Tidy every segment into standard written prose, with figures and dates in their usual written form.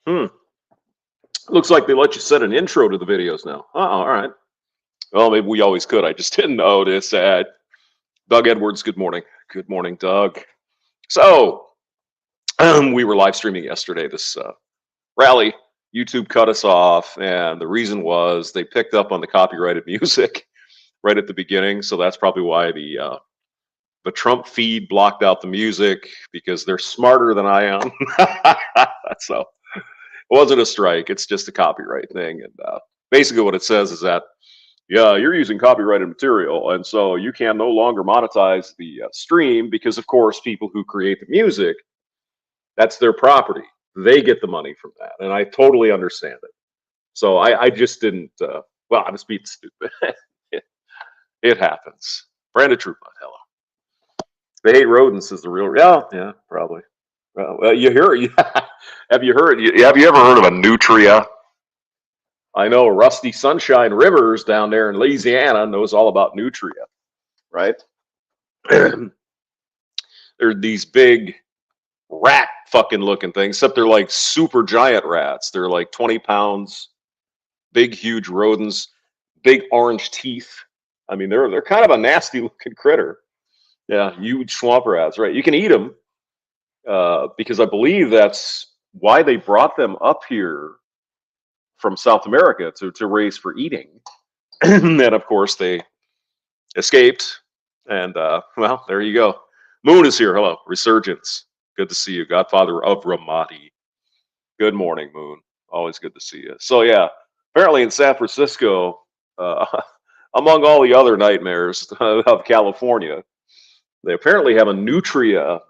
Hmm. Looks like they let you set an intro to the videos now. Oh, all right. Well, maybe we always could. I just didn't notice that. Doug Edwards, good morning. Good morning, Doug. So, we were live streaming yesterday this rally. YouTube cut us off, and the reason was they picked up on the copyrighted music right at the beginning. So that's probably why the Trump feed blocked out the music because they're smarter than I am. So it wasn't a strike; it's just a copyright thing. And basically, what it says is that yeah, you're using copyrighted material, and so you can no longer monetize the stream because, of course, people who create the music, that's their property. They get the money from that, and I totally understand it. So I just didn't. Well, I'm just being stupid. it, it happens. Brandon Trupont, hello. They hate rodents is the real. Yeah, yeah, probably. Well, you hear? Have you heard? Have you ever heard of a nutria? I know Rusty Sunshine Rivers down there in Louisiana knows all about nutria, right? They're these big rat fucking looking things, except they're like super giant rats. They're like 20 pounds, big, huge rodents, big orange teeth. I mean, they're kind of a nasty looking critter. Yeah, huge swamp rats, right? You can eat them because I believe that's why they brought them up here from South America to raise for eating. And of course, they escaped. And well, there you go. Moon is here. Hello, Resurgence. Good to see you, Godfather of Ramadi. Good morning, Moon. Always good to see you. So yeah, apparently in San Francisco, uh, among all the other nightmares of California, they apparently have a nutria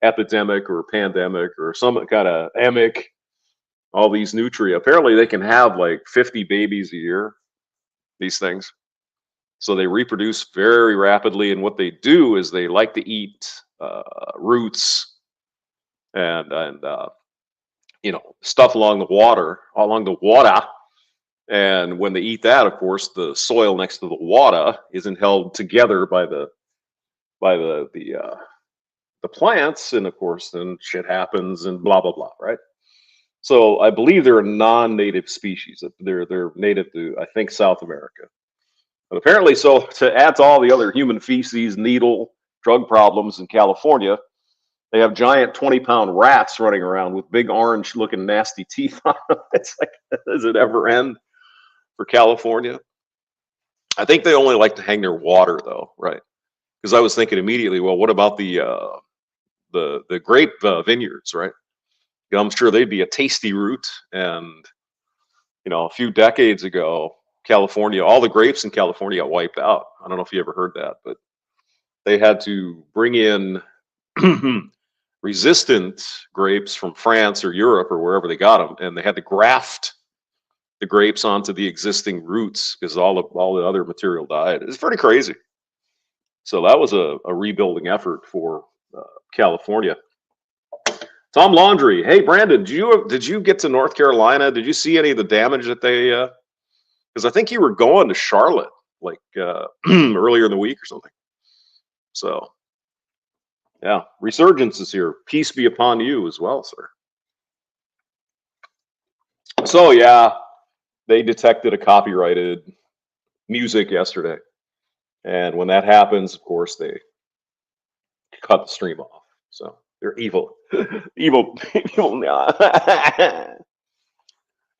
epidemic or pandemic or some kind of emic. All these nutria. Apparently, they can have like 50 babies a year. These things. So they reproduce very rapidly, and what they do is they like to eat roots and stuff along the water. And when they eat that, of course, the soil next to the water isn't held together by the plants, and of course, then shit happens and blah blah blah, right? So I believe they're a non-native species. They're native to I think South America. But apparently, so to add to all the other human feces, needle, drug problems in California, they have giant 20-pound rats running around with big orange looking nasty teeth on them. It's like, does it ever end for California? I think they only like to hang their water though, right? Because I was thinking immediately, well, what about the grape vineyards, right? I'm sure they'd be a tasty root. And a few decades ago, California, all the grapes in California got wiped out. I don't know if you ever heard that, but they had to bring in resistant grapes from France or Europe or wherever they got them, and they had to graft the grapes onto the existing roots because all the other material died. It's pretty crazy. So that was a rebuilding effort for California. Tom Laundry, hey Brandon, did you get to North Carolina? Did you see any of the damage that they? Because I think you were going to Charlotte like earlier in the week or something. So yeah, Resurgence is here. Peace be upon you as well, sir. So yeah, they detected a copyrighted music yesterday, and when that happens, of course, they cut the stream off. So they're evil, evil, evil.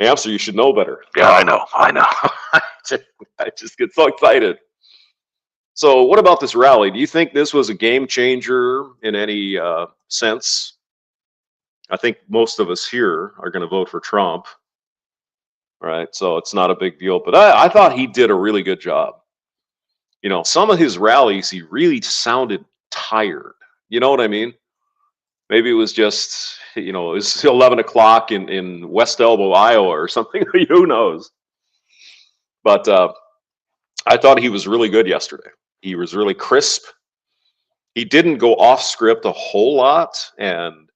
Hamster, you should know better. Yeah, I know. I just get so excited. So, what about this rally? Do you think this was a game changer in any sense? I think most of us here are going to vote for Trump, right? So it's not a big deal. But I thought he did a really good job. Some of his rallies, he really sounded tired. You know what I mean? Maybe it was just, it's 11 o'clock in West Elbow, Iowa or something. Who knows? But I thought he was really good yesterday. He was really crisp. He didn't go off script a whole lot. And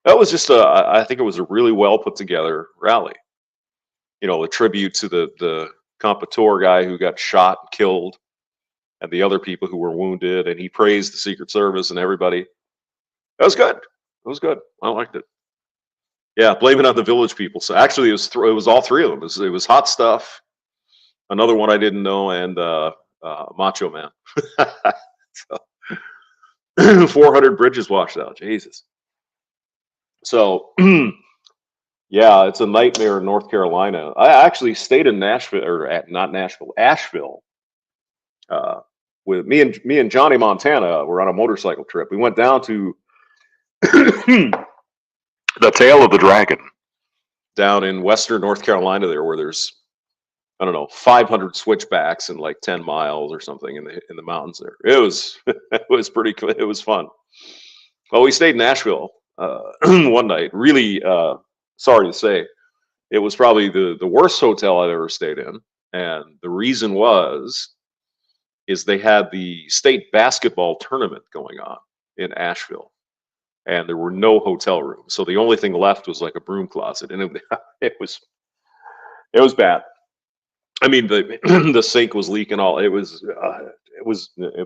that was just I think it was a really well put together rally. A tribute to the Comprador guy who got shot and killed and the other people who were wounded. And he praised the Secret Service and everybody. That was good. It was good. I liked it. Yeah, blame it on the Village People. So actually, it was all three of them. It was Hot Stuff, another one I didn't know, and Macho Man. So, 400 bridges washed out. Jesus. So yeah, it's a nightmare in North Carolina. I actually stayed in Nashville, or not Nashville, Asheville. With me and Johnny Montana were on a motorcycle trip. We went down to the Tail of the Dragon down in western North Carolina there, where there's, I don't know, 500 switchbacks in like 10 miles or something in the mountains there. It was it was pretty cool. It was fun. Well, we stayed in Nashville one night. Really sorry to say, it was probably the worst hotel I'd ever stayed in, and the reason is they had the state basketball tournament going on in Asheville, and there were no hotel rooms. So the only thing left was like a broom closet, and it was bad. I mean, the the sink was leaking all. It was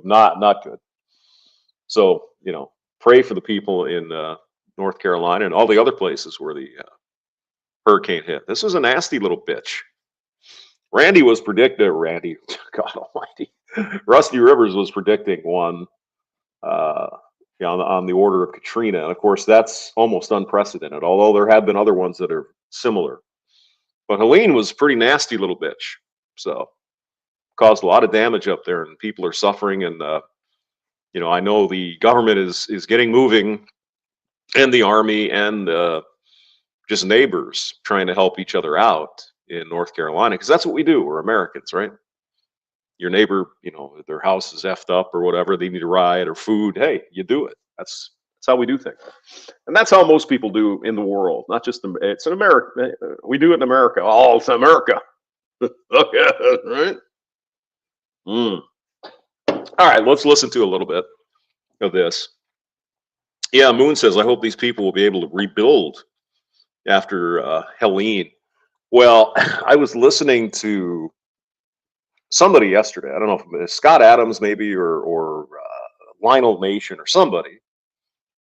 not good. So pray for the people in North Carolina and all the other places where the hurricane hit. This was a nasty little bitch. Randy, God Almighty, Rusty Rivers was predicting one. On the order of Katrina. And of course, that's almost unprecedented, although there have been other ones that are similar. But Helene was a pretty nasty little bitch. So caused a lot of damage up there, and people are suffering. And, I know the government is getting moving, and the Army, and just neighbors trying to help each other out in North Carolina, because that's what we do. We're Americans, right? Your neighbor, their house is effed up or whatever, they need a ride or food. Hey, you do it. That's how we do things, and that's how most people do in the world. Not just it's in America. We do it in America. Oh, it's America. Okay, right? All right, let's listen to a little bit of this. Yeah, Moon says, I hope these people will be able to rebuild after Helene. Well, I was listening to somebody yesterday. I don't know if it was Scott Adams maybe, or Lionel Nation or somebody,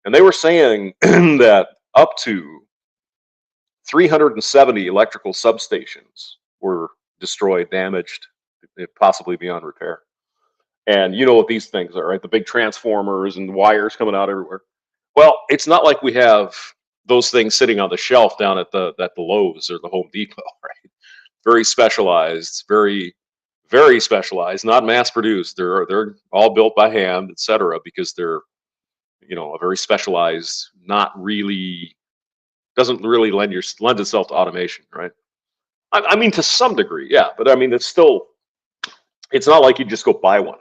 and they were saying that up to 370 electrical substations were destroyed, damaged, possibly beyond repair. And you know what these things are, right? The big transformers and wires coming out everywhere. Well, it's not like we have those things sitting on the shelf down at the Lowe's or the Home Depot, right? Very specialized, very specialized, not mass produced. They're all built by hand, etc. Because they're a very specialized, doesn't really lend itself to automation, right? I mean, to some degree, yeah, but I mean, it's not like you just go buy one.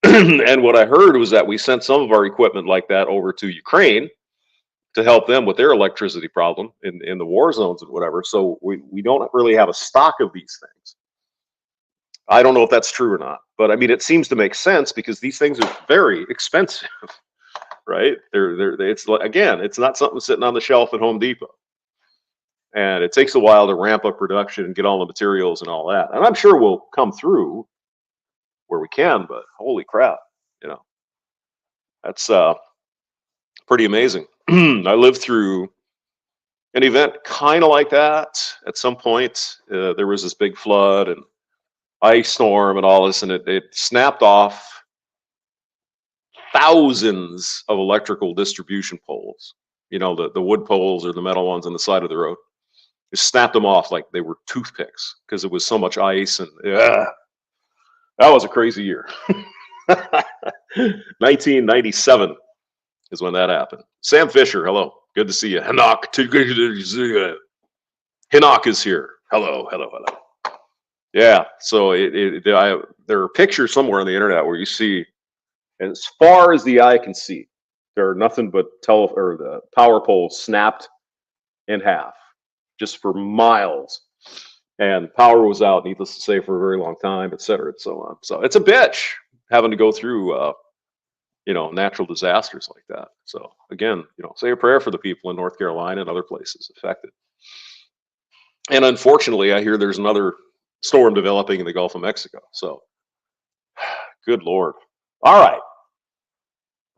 And what I heard was that we sent some of our equipment like that over to Ukraine to help them with their electricity problem in the war zones and whatever. So we don't really have a stock of these things. I don't know if that's true or not, but I mean, it seems to make sense because these things are very expensive, right? It's not something sitting on the shelf at Home Depot, and it takes a while to ramp up production and get all the materials and all that. And I'm sure we'll come through where we can, but holy crap, that's pretty amazing. I lived through an event kind of like that at some point. There was this big flood and ice storm and all this, and it snapped off thousands of electrical distribution poles. The wood poles or the metal ones on the side of the road. It snapped them off like they were toothpicks because it was so much ice. And that was a crazy year. 1997 is when that happened. Sam Fisher, hello. Good to see you. Hinnock is here. Hello. Yeah, so there are pictures somewhere on the internet where you see, as far as the eye can see, there are nothing but the power poles snapped in half, just for miles, and power was out, needless to say, for a very long time, etc. and so on. So it's a bitch having to go through, natural disasters like that. So again, say a prayer for the people in North Carolina and other places affected. And unfortunately, I hear there's another storm developing in the Gulf of Mexico. So, good Lord. All right.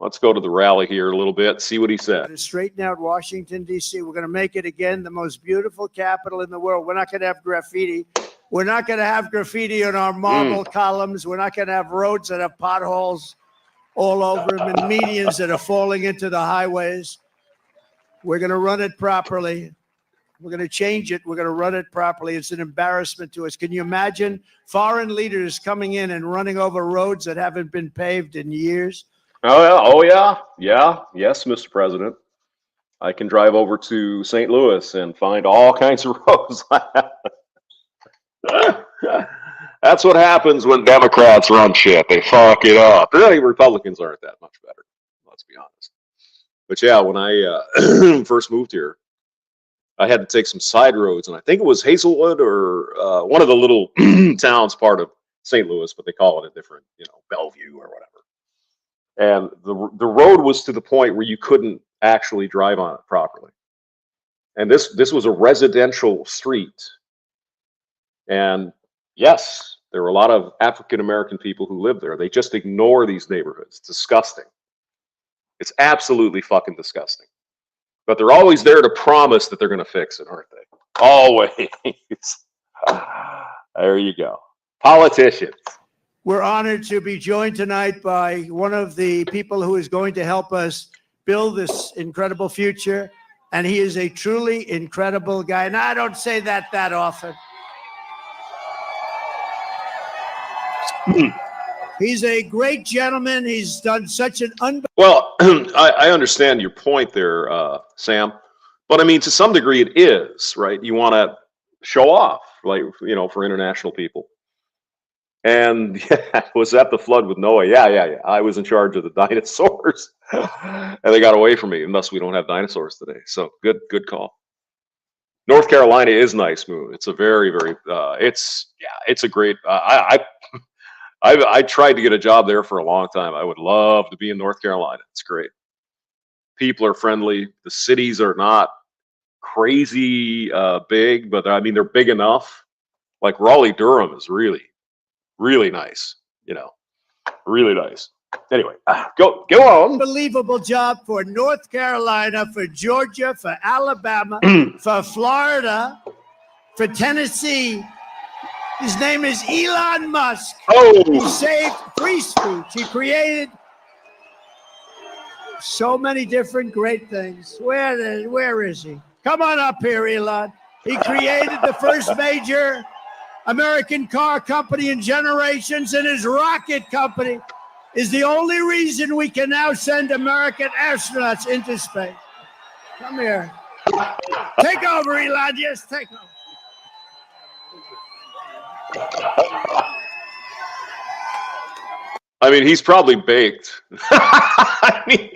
Let's go to the rally here a little bit, see what he said. To straighten out Washington, D.C. We're going to make it again the most beautiful capital in the world. We're not going to have graffiti. We're not going to have graffiti on our marble columns. We're not going to have roads that have potholes all over them and medians that are falling into the highways. We're going to run it properly. We're going to change it. We're going to run it properly. It's an embarrassment to us. Can you imagine foreign leaders coming in and running over roads that haven't been paved in years? Oh yeah. Yes, Mr. President. I can drive over to St. Louis and find all kinds of roads. That's what happens when Democrats run shit. They fuck it up. Really, Republicans aren't that much better. Let's be honest. But yeah, when I first moved here, I had to take some side roads, and I think it was Hazelwood or one of the little towns part of St. Louis, but they call it a different, Bellevue or whatever. And the road was to the point where you couldn't actually drive on it properly. And this was a residential street. And yes, there were a lot of African American people who live there. They just ignore these neighborhoods. It's disgusting. It's absolutely fucking disgusting. But they're always there to promise that they're going to fix it, aren't they? Always. There you go. Politicians. We're honored to be joined tonight by one of the people who is going to help us build this incredible future. And he is a truly incredible guy. And I don't say that often. He's a great gentleman. He's done such an Well, I understand your point there, Sam. But I mean, to some degree it is, right? You want to show off, like, for international people. And yeah, was that the flood with Noah? Yeah. I was in charge of the dinosaurs, and they got away from me. And thus, we don't have dinosaurs today. So good call. North Carolina is nice, Moon. It's a very, very. It's a great. I tried to get a job there for a long time. I would love to be in North Carolina. It's great. People are friendly. The cities are not crazy big, but I mean they're big enough. Like Raleigh-Durham is really nice, really nice. Anyway, go on. Unbelievable job for North Carolina, for Georgia, for Alabama, for Florida, for Tennessee. His name is Elon Musk. He saved free speech. He created so many different great things. Where is he? Come on up here, Elon. He created the first major American car company in generations, and his rocket company is the only reason we can now send American astronauts into space. Come here. Take over, Elon. Yes, take over. I mean, he's probably baked. I mean,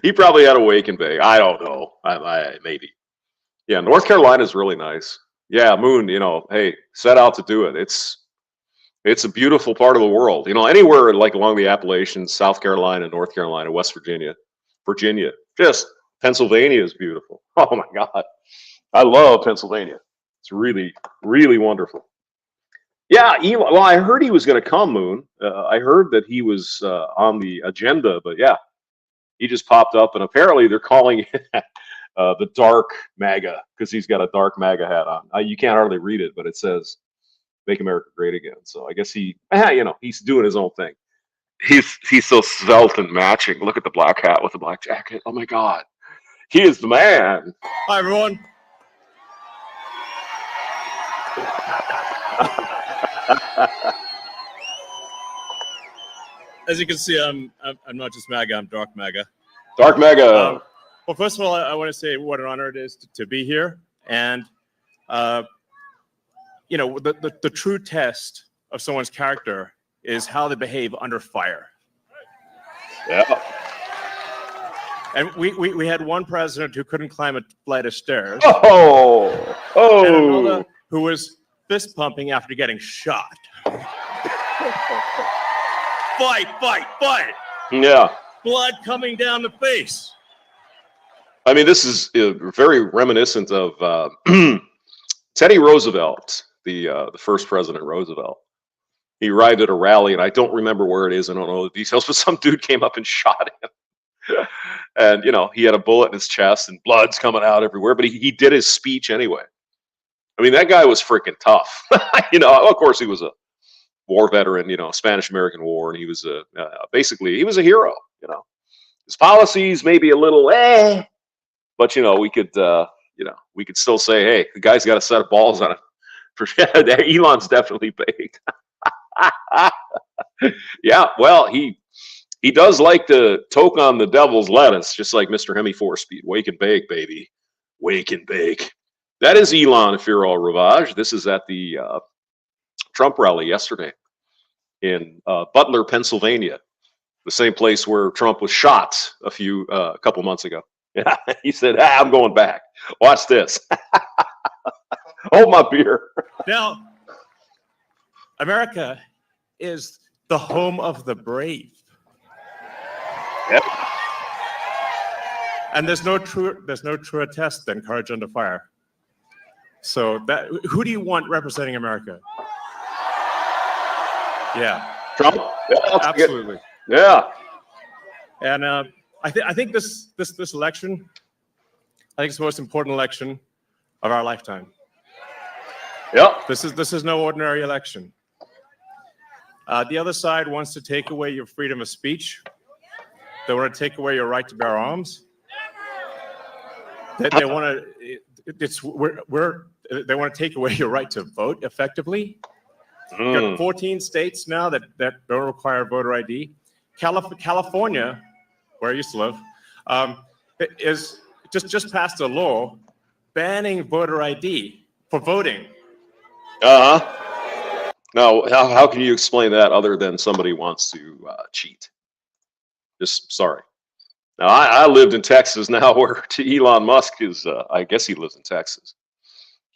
he probably had a wake and bake. I don't know. Maybe. Yeah, North Carolina is really nice. Yeah, Moon, hey, set out to do it. It's a beautiful part of the world. Anywhere like along the Appalachians, South Carolina, North Carolina, West Virginia, just Pennsylvania is beautiful. Oh my God. I love Pennsylvania. It's really, really wonderful. Yeah, well, I heard he was going to come, Moon. I heard that he was on the agenda, but yeah, he just popped up, and apparently they're calling it the Dark MAGA because he's got a dark MAGA hat on. You can't hardly read it, but it says "Make America Great Again." So I guess he's doing his own thing. He's so svelte and matching. Look at the black hat with the black jacket. Oh my God, he is the man. Hi everyone. As you can see, I'm not just MAGA. I'm dark MAGA. Dark MAGA. Well, first of all, I want to say what an honor it is to be here, and the true test of someone's character is how they behave under fire. Yeah. And we had one president who couldn't climb a flight of stairs. Oh. And another who was fist pumping after getting shot. Fight. Yeah. Blood coming down the face. I mean, this is very reminiscent of Teddy Roosevelt, the first President Roosevelt. He arrived at a rally, and I don't remember where it is. I don't know the details, but some dude came up and shot him. And, you know, he had a bullet in his chest and blood's coming out everywhere, but he did his speech anyway. I mean, that guy was freaking tough. You know, of course, he was a war veteran, you know, Spanish-American War, and he was basically, he was a hero, you know. His policies maybe a little, but, you know, we could still say, hey, the guy's got a set of balls on him. For Elon's definitely baked. Yeah, well, he does like to toke on the devil's lettuce, just like Mr. Hemi 4-Speed. Wake and bake, baby. Wake and bake. That is Elon Firo Ravage. This is at the Trump rally yesterday in Butler, Pennsylvania, the same place where Trump was shot a couple months ago. Yeah, he said, I'm going back. Watch this. Hold my beer. Now, America is the home of the brave. Yep. And there's no truer test than courage under fire. So who do you want representing America? Yeah. Trump? Yeah, absolutely. Yeah. And I think this election, I think it's the most important election of our lifetime. Yep. This is no ordinary election. The other side wants to take away your freedom of speech. They want to take away your right to bear arms. They want to take away your right to vote effectively. You've got 14 states now that don't require voter ID. California, where I used to live, is just passed a law banning voter ID for voting. Now, how can you explain that other than somebody wants to cheat? Just sorry. Now, I lived in Texas now, where to Elon Musk is, I guess he lives in Texas.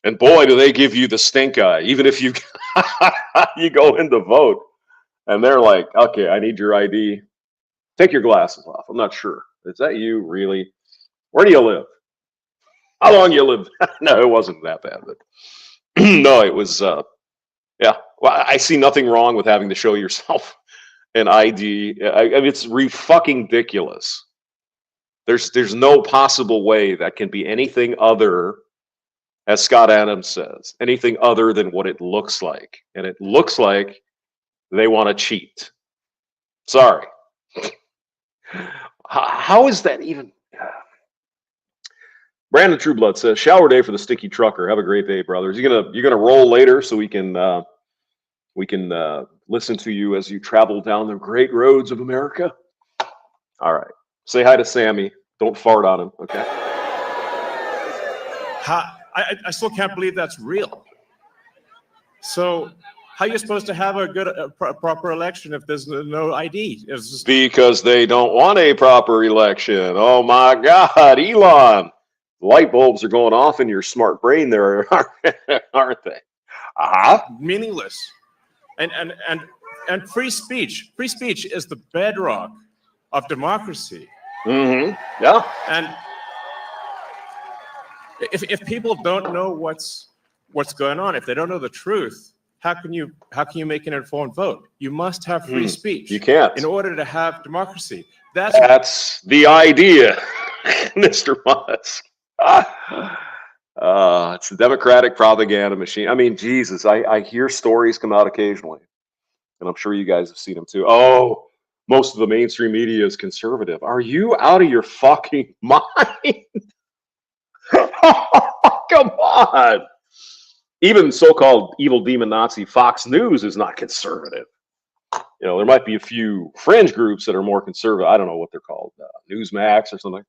And boy, do they give you the stink eye, even if you you go in to vote, and they're like, okay, I need your ID. Take your glasses off. I'm not sure. Is that you, really? Where do you live? How long you live? No, it wasn't that bad, but no, it was, yeah. Well, I see nothing wrong with having to show yourself an ID. I mean, it's fucking ridiculous. There's no possible way that can be anything other, as Scott Adams says, anything other than what it looks like. And it looks like they want to cheat. Sorry. How is that even? Brandon Trueblood says, shower day for the sticky trucker. Have a great day, brothers. You're gonna roll later so we can listen to you as you travel down the great roads of America. All right. Say hi to Sammy. Don't fart on him, okay? I still can't believe that's real. So how are you supposed to have a proper election if there's no ID? Because they don't want a proper election. Oh my God, Elon. Light bulbs are going off in your smart brain there, aren't they? Meaningless. And free speech. Free speech is the bedrock of democracy. Mm-hmm. Yeah. And if people don't know what's going on, if they don't know the truth, how can you make an informed vote? You must have free speech. You can't. In order to have democracy. That's the idea, Mr. Musk. It's the Democratic propaganda machine. I mean, Jesus, I hear stories come out occasionally, and I'm sure you guys have seen them too. Oh, most of the mainstream media is conservative. Are you out of your fucking mind? Come on. Even so-called evil demon Nazi Fox News is not conservative. You know, there might be a few fringe groups that are more conservative. I don't know what they're called, Newsmax or something.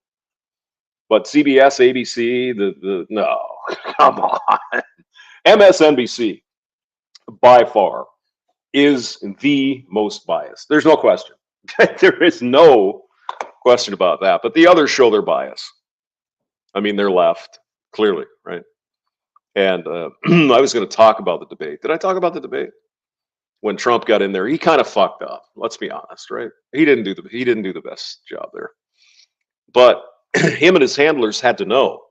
But CBS, ABC, no, come on. MSNBC, by far, is the most biased. There's no question. There is no question about that. But the others show their bias. I mean, they're left, clearly, right? And I was going to talk about the debate. Did I talk about the debate? When Trump got in there, he kind of fucked up. Let's be honest, right? He didn't do the best job there. But him and his handlers had to know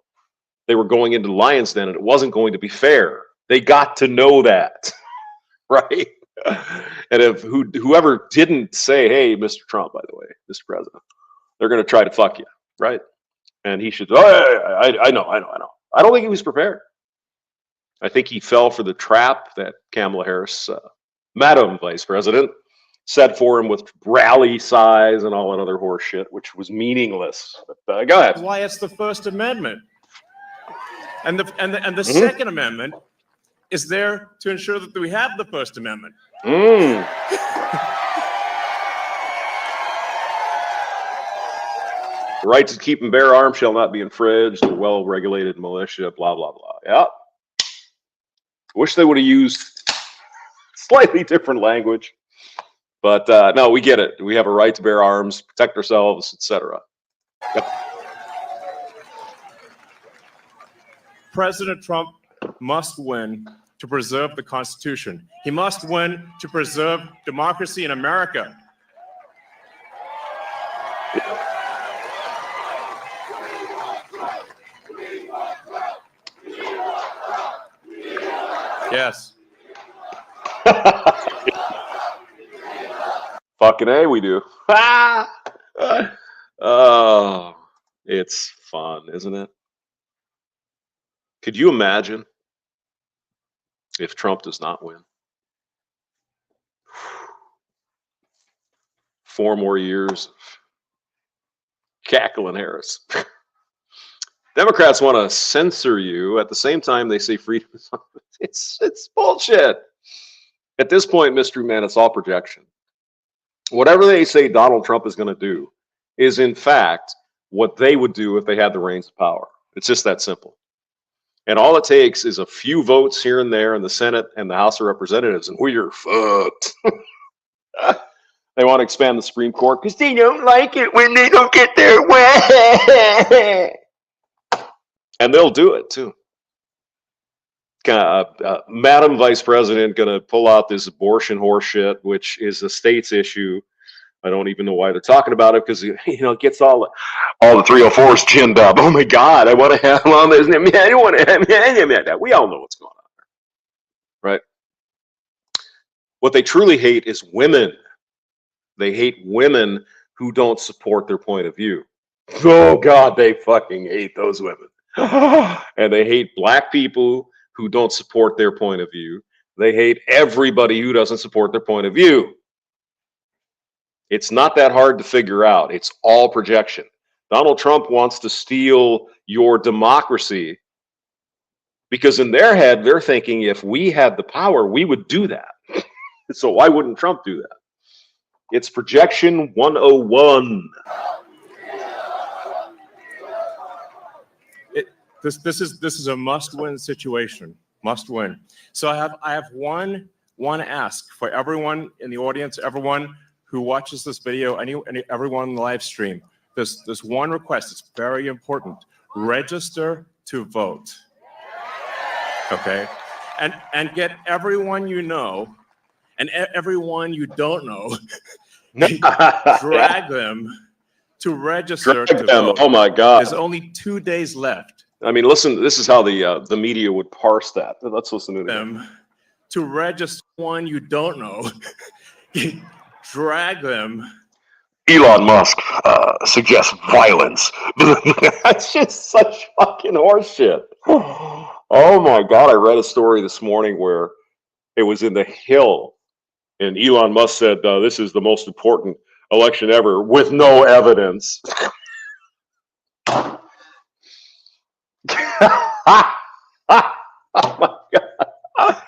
they were going into the lion's den, and it wasn't going to be fair. They got to know that, right? And if whoever didn't say, hey, Mr. Trump, by the way, Mr. President, they're going to try to fuck you, right? And he should, I know. I don't think he was prepared. I think he fell for the trap that Kamala Harris, Madam Vice President, set for him with rally size and all that other horse shit, which was meaningless. But, go ahead. Why it's the First Amendment. And the Second Amendment is there to ensure that we have the First Amendment. Mm. The right to keep and bear arms shall not be infringed. The well-regulated militia, blah, blah, blah. Yeah. Wish they would have used slightly different language. But no, we get it. We have a right to bear arms, protect ourselves, etc. Yep. President Trump must win to preserve the Constitution. He must win to preserve democracy in America. Yes. Fucking A, we do. Oh, it's fun, isn't it? Could you imagine if Trump does not win? 4 more years of cackling Harris. Democrats want to censor you. At the same time, they say freedom is it's bullshit. At this point, mystery man, it's all projection. Whatever they say Donald Trump is going to do is, in fact, what they would do if they had the reins of power. It's just that simple. And all it takes is a few votes here and there in the Senate and the House of Representatives, and we're fucked. They want to expand the Supreme Court because they don't like it when they don't get their way. And they'll do it, too. Madam Vice President going to pull out this abortion horseshit, which is a state's issue. I don't even know why they're talking about it because, it gets all the 304s chinned up. Oh, my God, I want to have on this. I don't want to have that. We all know what's going on there, right? What they truly hate is women. They hate women who don't support their point of view. Oh, God, they fucking hate those women. And they hate black people who don't support their point of view. They hate everybody who doesn't support their point of view. It's not that hard to figure out. It's all projection. Donald Trump wants to steal your democracy because in their head, they're thinking if we had the power, we would do that. So why wouldn't Trump do that? It's projection 101. This is a must-win situation. Must win. So I have one ask for everyone in the audience, everyone who watches this video, everyone in the live stream. There's one request. It's very important. Register to vote. Okay, and get everyone you know and everyone you don't know. Drag them to register to vote. Oh my God! There's only 2 days left. I mean, listen. This is how the media would parse that. Let's listen to them to register one you don't know. Drag them. Elon Musk suggests violence. That's just such fucking horseshit. Oh my God! I read a story this morning where it was in the Hill, and Elon Musk said, "This is the most important election ever," with no evidence. Oh my God.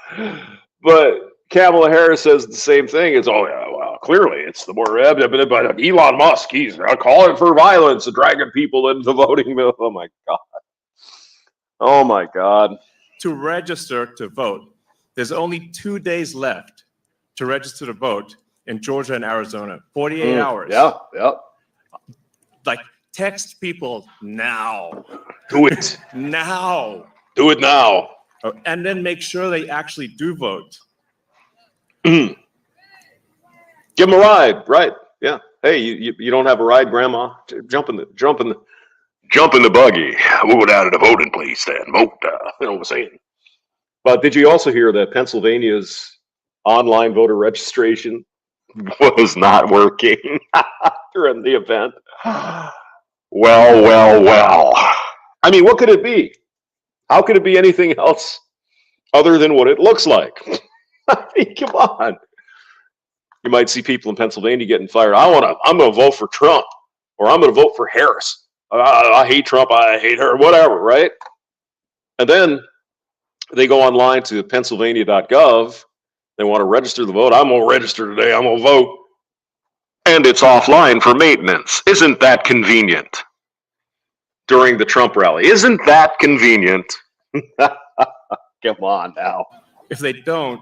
But Kamala Harris says the same thing. It's clearly it's the more evident, but Elon Musk, he's calling for violence and dragging people into the voting mill. Oh my God. Oh my God. To register to vote, there's only 2 days left to register to vote in Georgia and Arizona. 48 hours. Yeah. Like, text people now. Do it. Now. Do it now. And then make sure they actually do vote. Give them a ride, right? Yeah. Hey, you don't have a ride, Grandma? Jump in the buggy. Move it out of the voting place, then. Vote. You know what I'm saying? But did you also hear that Pennsylvania's online voter registration was not working during the event. Well. I mean, what could it be? How could it be anything else other than what it looks like? I mean, come on. You might see people in Pennsylvania getting fired. I'm going to vote for Trump, or I'm going to vote for Harris. I hate Trump. I hate her, whatever, right? And then they go online to pennsylvania.gov. They want to register the vote. I'm going to register today. I'm going to vote. And it's offline for maintenance. Isn't that convenient? During the Trump rally. Isn't that convenient? Come on now. If they don't,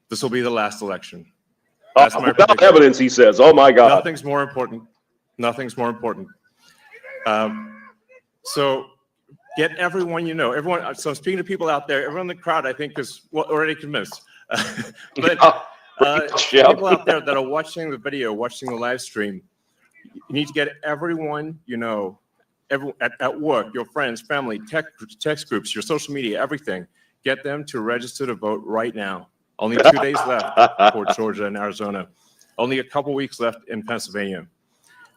this will be the last election. That's my without prediction. evidence, he says. Oh my God. Nothing's more important. Nothing's more important. So get everyone you know. Everyone. So I'm speaking to people out there. Everyone in the crowd, I think, is already convinced. But people out there that are watching the video, watching the live stream, you need to get everyone you know, at work, your friends, family, text groups, your social media, everything. Get them to register to vote right now. Only 2 days left for Georgia and Arizona. Only a couple weeks left in Pennsylvania.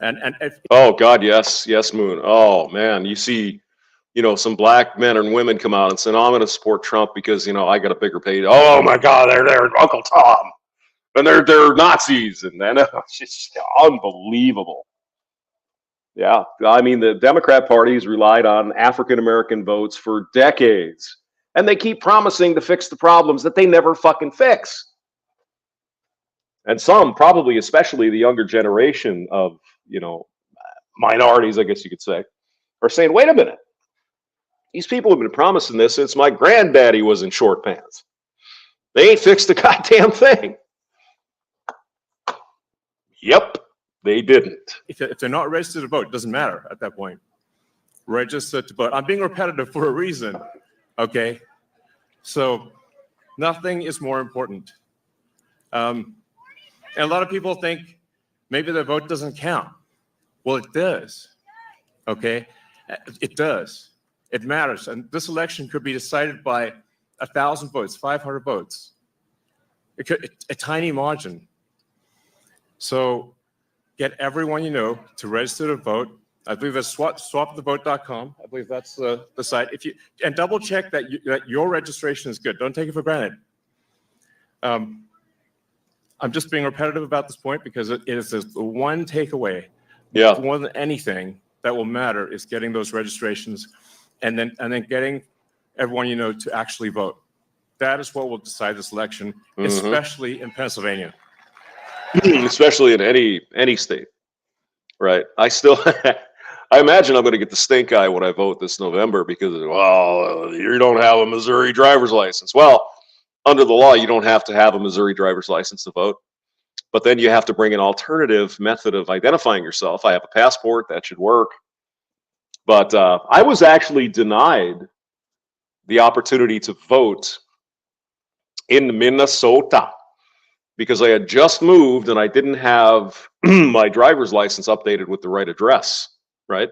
And if, oh God, yes, Moon. Oh man, you see, some black men and women come out and say, "Oh, I'm going to support Trump because I got a bigger pay." Oh my God, they're Uncle Tom, and they're Nazis, and then it's just unbelievable. Yeah, I mean, the Democrat Party has relied on African American votes for decades, and they keep promising to fix the problems that they never fucking fix. And some, probably especially the younger generation of, minorities, I guess you could say, are saying, wait a minute, these people have been promising this since my granddaddy was in short pants. They ain't fixed the goddamn thing. Yep. They didn't. If they're not registered to vote, it doesn't matter at that point. Register to vote. I'm being repetitive for a reason, okay? So nothing is more important. And a lot of people think maybe their vote doesn't count. Well, it does, okay? It does. It matters. And this election could be decided by 1,000 votes, 500 votes. It could, a tiny margin. So get everyone you know to register to vote. I believe that's swapthevote.com. I believe that's the site. And double check that your registration is good. Don't take it for granted. I'm just being repetitive about this point because it is the one takeaway. Yeah. More than anything that will matter is getting those registrations, and then getting everyone you know to actually vote. That is what will decide this election, especially in Pennsylvania. Especially in any state, right? I imagine I'm going to get the stink eye when I vote this November because, you don't have a Missouri driver's license. Well, under the law, you don't have to have a Missouri driver's license to vote, but then you have to bring an alternative method of identifying yourself. I have a passport, that should work. But I was actually denied the opportunity to vote in Minnesota, because I had just moved and I didn't have my driver's license updated with the right address, right?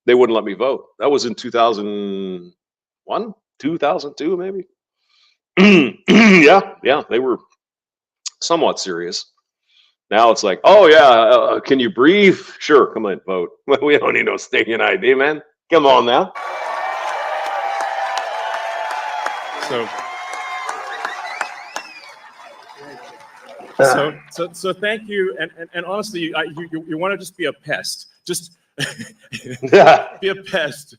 They wouldn't let me vote. That was in 2001, 2002, maybe. Yeah, they were somewhat serious. Now it's like, oh yeah, can you breathe? Sure, come on, vote. We don't need no stinking ID, man. Come on now. So thank you, and honestly, you want to just be a pest, just be a pest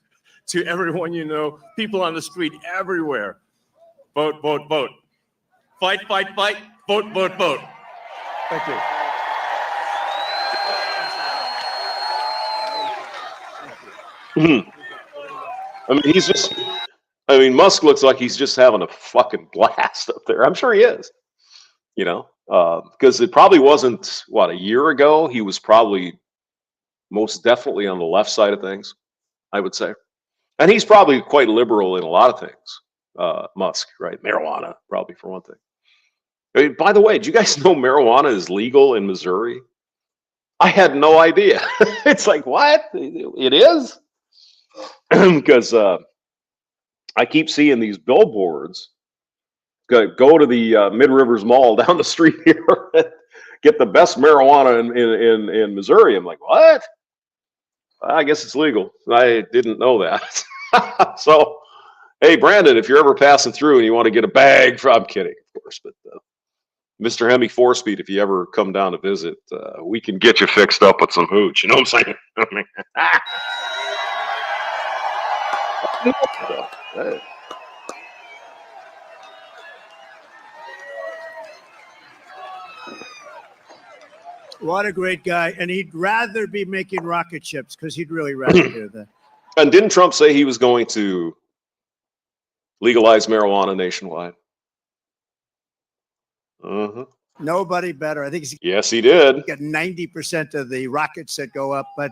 to everyone you know, people on the street, everywhere. Vote, vote, vote. Fight, fight, fight. Vote, vote, vote. Thank you. I mean, Musk looks like he's just having a fucking blast up there. I'm sure he is, because it probably wasn't, a year ago, he was probably most definitely on the left side of things, I would say. And he's probably quite liberal in a lot of things, Musk, right? Marijuana, probably for one thing. I mean, by the way, do you guys know marijuana is legal in Missouri? I had no idea. It's like, what? It is? Because I keep seeing these billboards Go to the Mid Rivers Mall down the street here, get the best marijuana in Missouri. I'm like, what? I guess it's legal. I didn't know that. So, hey, Brandon, if you're ever passing through and you want to get a bag, I'm kidding, of course, but Mr. Hemi 4-Speed, if you ever come down to visit, we can get you fixed up with some hooch. You know what I'm saying? I mean, hey. What a great guy. And he'd rather be making rocket ships because he'd really rather do that. And didn't Trump say he was going to legalize marijuana nationwide? Uh-huh. Nobody better. I think he's Yes, he did. got 90% of the rockets that go up. But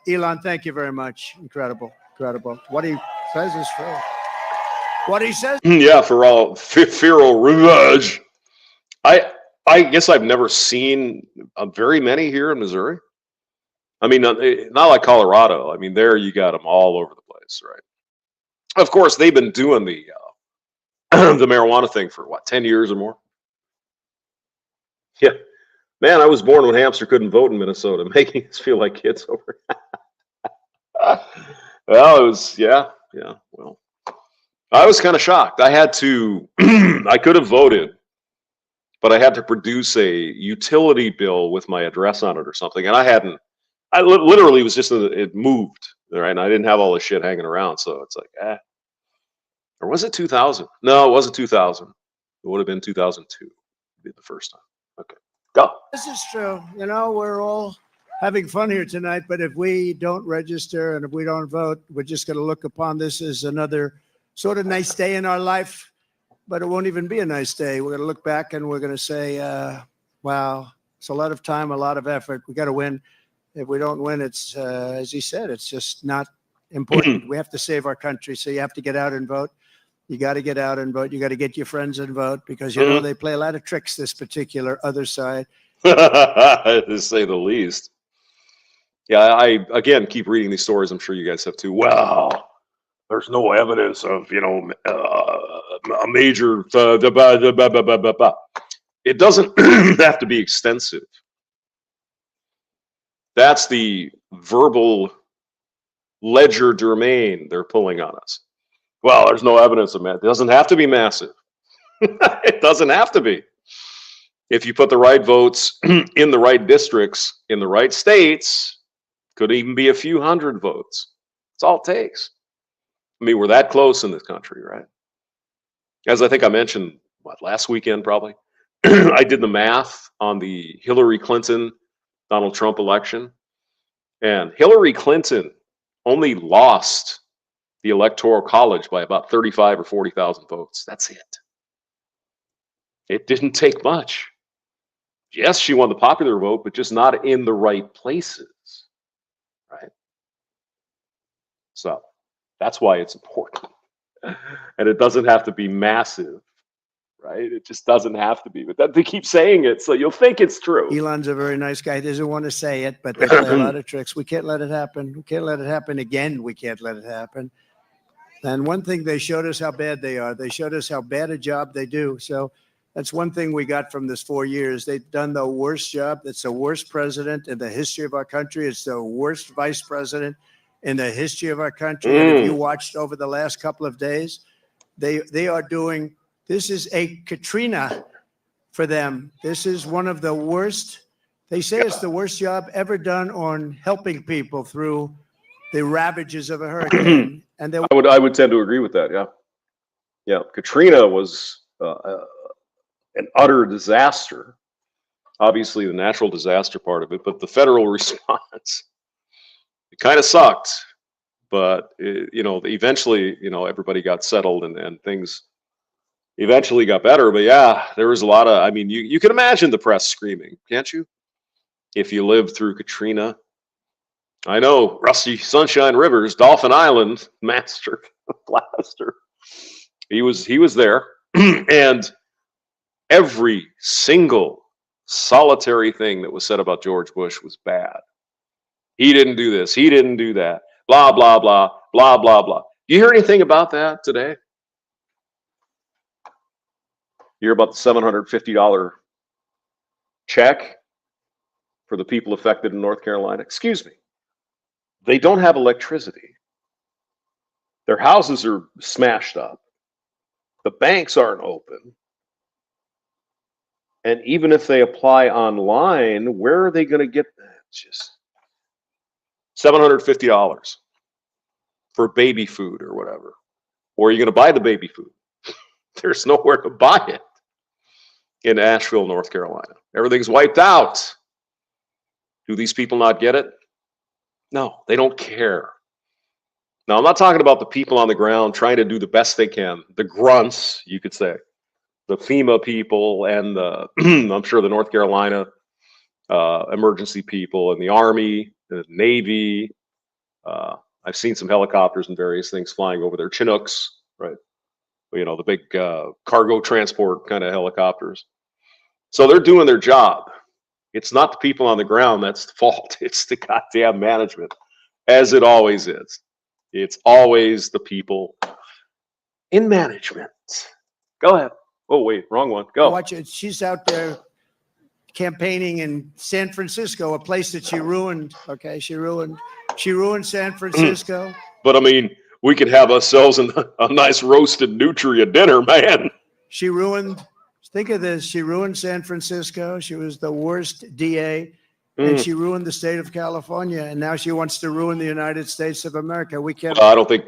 Elon, thank you very much. Incredible. Incredible. What he says is true. What he says. Yeah, for all feral revenge. I guess I've never seen very many here in Missouri. I mean, not like Colorado. I mean, there you got them all over the place, right? Of course, they've been doing the the marijuana thing for what, 10 years or more? Yeah, man, I was born when hamster couldn't vote in Minnesota, making us feel like kids over. Well, it was yeah. Well, I was kind of shocked. I had to. I could have voted, but I had to produce a utility bill with my address on it or something, and I hadn't. I literally was just it moved, right? And I didn't have all this shit hanging around, so it's like, or was it 2000? No, it wasn't 2000. It would have been 2002. Would be the first time. Okay, go. This is true. You know, we're all having fun here tonight, but if we don't register and if we don't vote, we're just going to look upon this as another sort of nice day in our life, but it won't even be a nice day. We're going to look back and we're going to say, wow, it's a lot of time, a lot of effort. We got to win. If we don't win, it's, as he said, it's just not important. We have to save our country. So you have to get out and vote. You got to get out and vote. You got to get your friends and vote because, you know, they play a lot of tricks, this particular other side. To say the least. Yeah, I again keep reading these stories. I'm sure you guys have too. Well, there's no evidence of, you know, a major. It doesn't have to be extensive. That's the verbal ledger domain they're pulling on us. Well, there's no evidence of that. It doesn't have to be massive. It doesn't have to be. If you put the right votes in the right districts, in the right states, could even be a few hundred votes. That's all it takes. I mean, we're that close in this country, right? As I think I mentioned, last weekend probably, I did the math on the Hillary Clinton, Donald Trump election. And Hillary Clinton only lost the Electoral College by about 35 or 40,000 votes. That's it. It didn't take much. Yes, she won the popular vote, but just not in the right places, right? So that's why it's important. And it doesn't have to be massive, right? It just doesn't have to be. But that, they keep saying it, so you'll think it's true. Elon's a very nice guy. He doesn't want to say it, but they play a lot of tricks. We can't let it happen. We can't let it happen again. We can't let it happen. And one thing, they showed us how bad they are. They showed us how bad a job they do. So that's one thing we got from this 4 years. They've done the worst job. It's the worst president in the history of our country. It's the worst vice president in the history of our country. And if you watched over the last couple of days, they are doing, this is a Katrina for them. This is one of the worst. They say it's the worst job ever done on helping people through the ravages of a hurricane. And they I would tend to agree with that. Yeah. Yeah. Katrina was an utter disaster. Obviously the natural disaster part of it, but the federal response, it kind of sucked, but it, you know, eventually, you know, everybody got settled and things eventually got better. But yeah, there was a lot of, I mean, you can imagine the press screaming, can't you? If you lived through Katrina. I know Rusty Sunshine Rivers, Dolphin Island, master blaster. He was there, and every single solitary thing that was said about George Bush was bad. He didn't do this. He didn't do that. Blah, blah, blah, blah, blah, blah. Do you hear anything about that today? You hear about the $750 check for the people affected in North Carolina? Excuse me. They don't have electricity. Their houses are smashed up. The banks aren't open. And even if they apply online, where are they going to get that? It's just $750 for baby food or whatever. Or are you going to buy the baby food? There's nowhere to buy it in Asheville, North Carolina. Everything's wiped out. Do these people not get it? No, they don't care. Now, I'm not talking about the people on the ground trying to do the best they can, the grunts, you could say, the FEMA people and the, I'm sure the North Carolina emergency people and the Army, the Navy. I've seen some helicopters and various things flying over there, Chinooks, right? You know, the big cargo transport kind of helicopters. So they're doing their job. It's not the people on the ground that's the fault. It's the goddamn management, as it always is. It's always the people in management. Go ahead. Oh, wait, wrong one. Go. Watch it. She's out there campaigning in San Francisco, a place that she ruined. Okay, she ruined San Francisco. But I mean, we could have ourselves a nice roasted nutria dinner, man. She ruined, think of this, she ruined San Francisco. She was the worst DA, and she ruined the state of California, and now she wants to ruin the United States of America. We can't. I don't think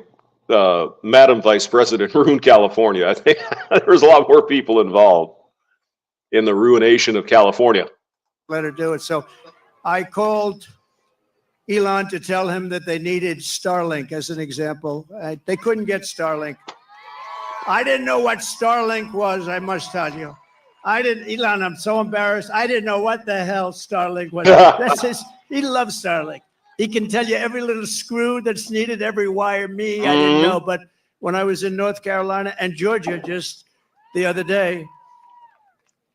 Madam Vice President ruined California. I think there's a lot more people involved in the ruination of California. Let her do it. So I called Elon to tell him that they needed Starlink as an example. They couldn't get Starlink. I didn't know what Starlink was, I must tell you. Elon, I'm so embarrassed. I didn't know what the hell Starlink was. He loves Starlink. He can tell you every little screw that's needed, every wire. I didn't know. But when I was in North Carolina and Georgia just the other day,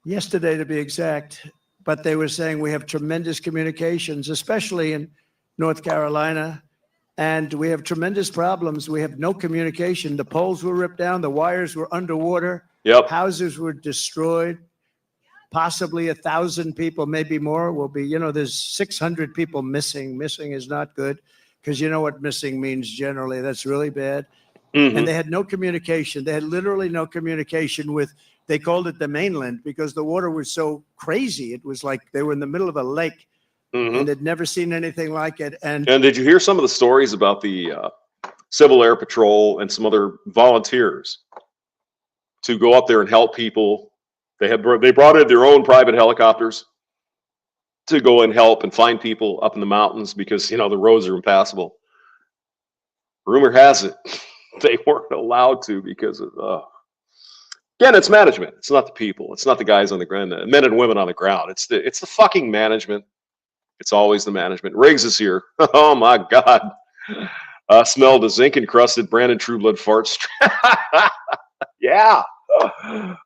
yesterday to be exact, but they were saying we have tremendous communications, especially in North Carolina, and we have tremendous problems. We have no communication. The poles were ripped down. The wires were underwater. Yep. Houses were destroyed. Possibly 1,000 people, maybe more, will be, there's 600 people missing. Missing is not good because you know what missing means generally. That's really bad. And they had no communication. They had literally no communication with, they called it the mainland because the water was so crazy. It was like they were in the middle of a lake. And they'd never seen anything like it. And did you hear some of the stories about the Civil Air Patrol and some other volunteers to go up there and help people? They brought in their own private helicopters to go and help and find people up in the mountains because, the roads are impassable. Rumor has it they weren't allowed to because of, again, it's management. It's not the people. It's not the guys on the ground, the men and women on the ground. It's the fucking management. It's always the management. Riggs is here. Oh my God. Smelled a zinc encrusted Brandon Trueblood farts. Yeah.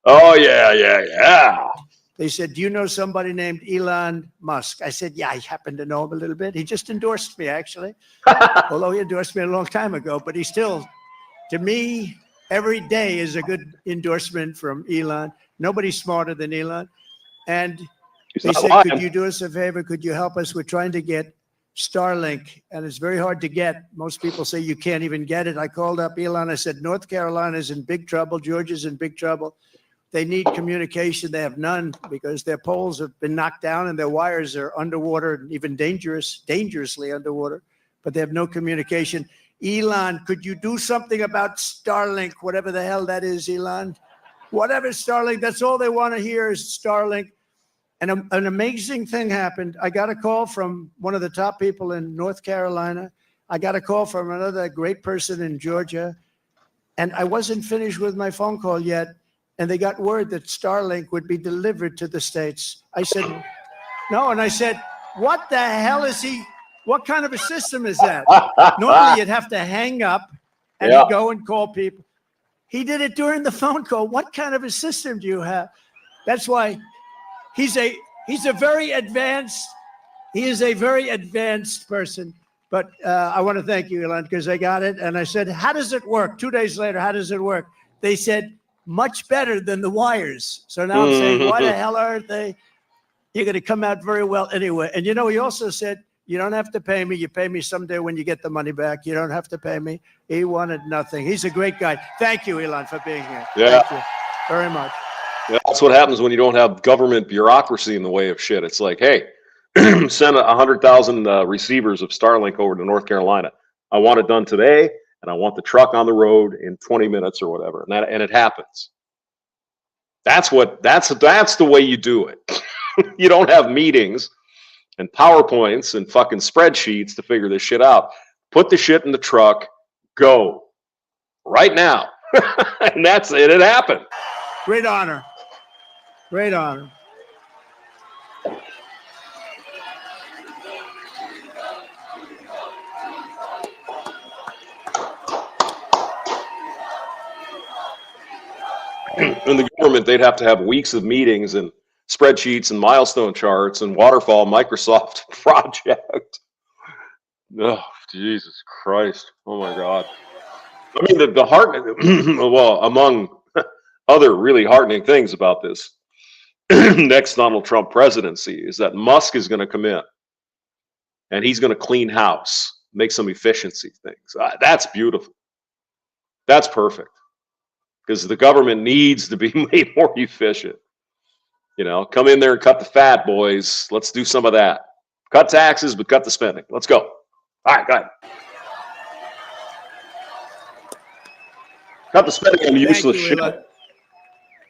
Oh yeah. They said, do you know somebody named Elon Musk? I said, yeah, I happen to know him a little bit. He just endorsed me, actually. Although he endorsed me a long time ago, but he still, to me, every day is a good endorsement from Elon. Nobody's smarter than Elon. And they said, could you do us a favor? Could you help us? We're trying to get Starlink, and it's very hard to get. Most people say you can't even get it. I called up Elon. I said, North Carolina's in big trouble. Georgia's in big trouble. They need communication. They have none because their poles have been knocked down and their wires are underwater, even dangerously underwater, but they have no communication. Elon, could you do something about Starlink, whatever the hell that is, Elon? Whatever Starlink, that's all they want to hear is Starlink. And an amazing thing happened. I got a call from one of the top people in North Carolina. I got a call from another great person in Georgia. And I wasn't finished with my phone call yet. And they got word that Starlink would be delivered to the States. I said, no. And I said, what the hell is he? What kind of a system is that? Normally you'd have to hang up and he'd go and call people. He did it during the phone call. What kind of a system do you have? That's why he's a very advanced, he is a very advanced person. But I want to thank you, Elon, because I got it. And I said, how does it work? 2 days later, how does it work? They said, much better than the wires. So now I'm saying, why the hell aren't they? You're going to come out very well anyway. And, you know, he also said, you don't have to pay me. You pay me someday when you get the money back. You don't have to pay me. He wanted nothing. He's a great guy. Thank you, Elon, for being here. Yeah. Thank you very much. Yeah, that's what happens when you don't have government bureaucracy in the way of shit. It's like, hey, send 100,000 receivers of Starlink over to North Carolina. I want it done today, and I want the truck on the road in 20 minutes or whatever. And it happens. That's the way you do it. You don't have meetings and PowerPoints and fucking spreadsheets to figure this shit out. Put the shit in the truck, go right now. And that's it. It happened. Great honor. Great honor. In the government, they'd have to have weeks of meetings and spreadsheets and milestone charts and waterfall Microsoft project. Oh, Jesus Christ. Oh, my God. I mean, the heartening, well, among other really heartening things about this next Donald Trump presidency is that Musk is going to come in and he's going to clean house, make some efficiency things. That's beautiful. That's perfect. Because the government needs to be made more efficient. You know, come in there and cut the fat, boys. Let's do some of that. Cut taxes, but cut the spending. Let's go. All right, go ahead. Cut the spending on useless shit.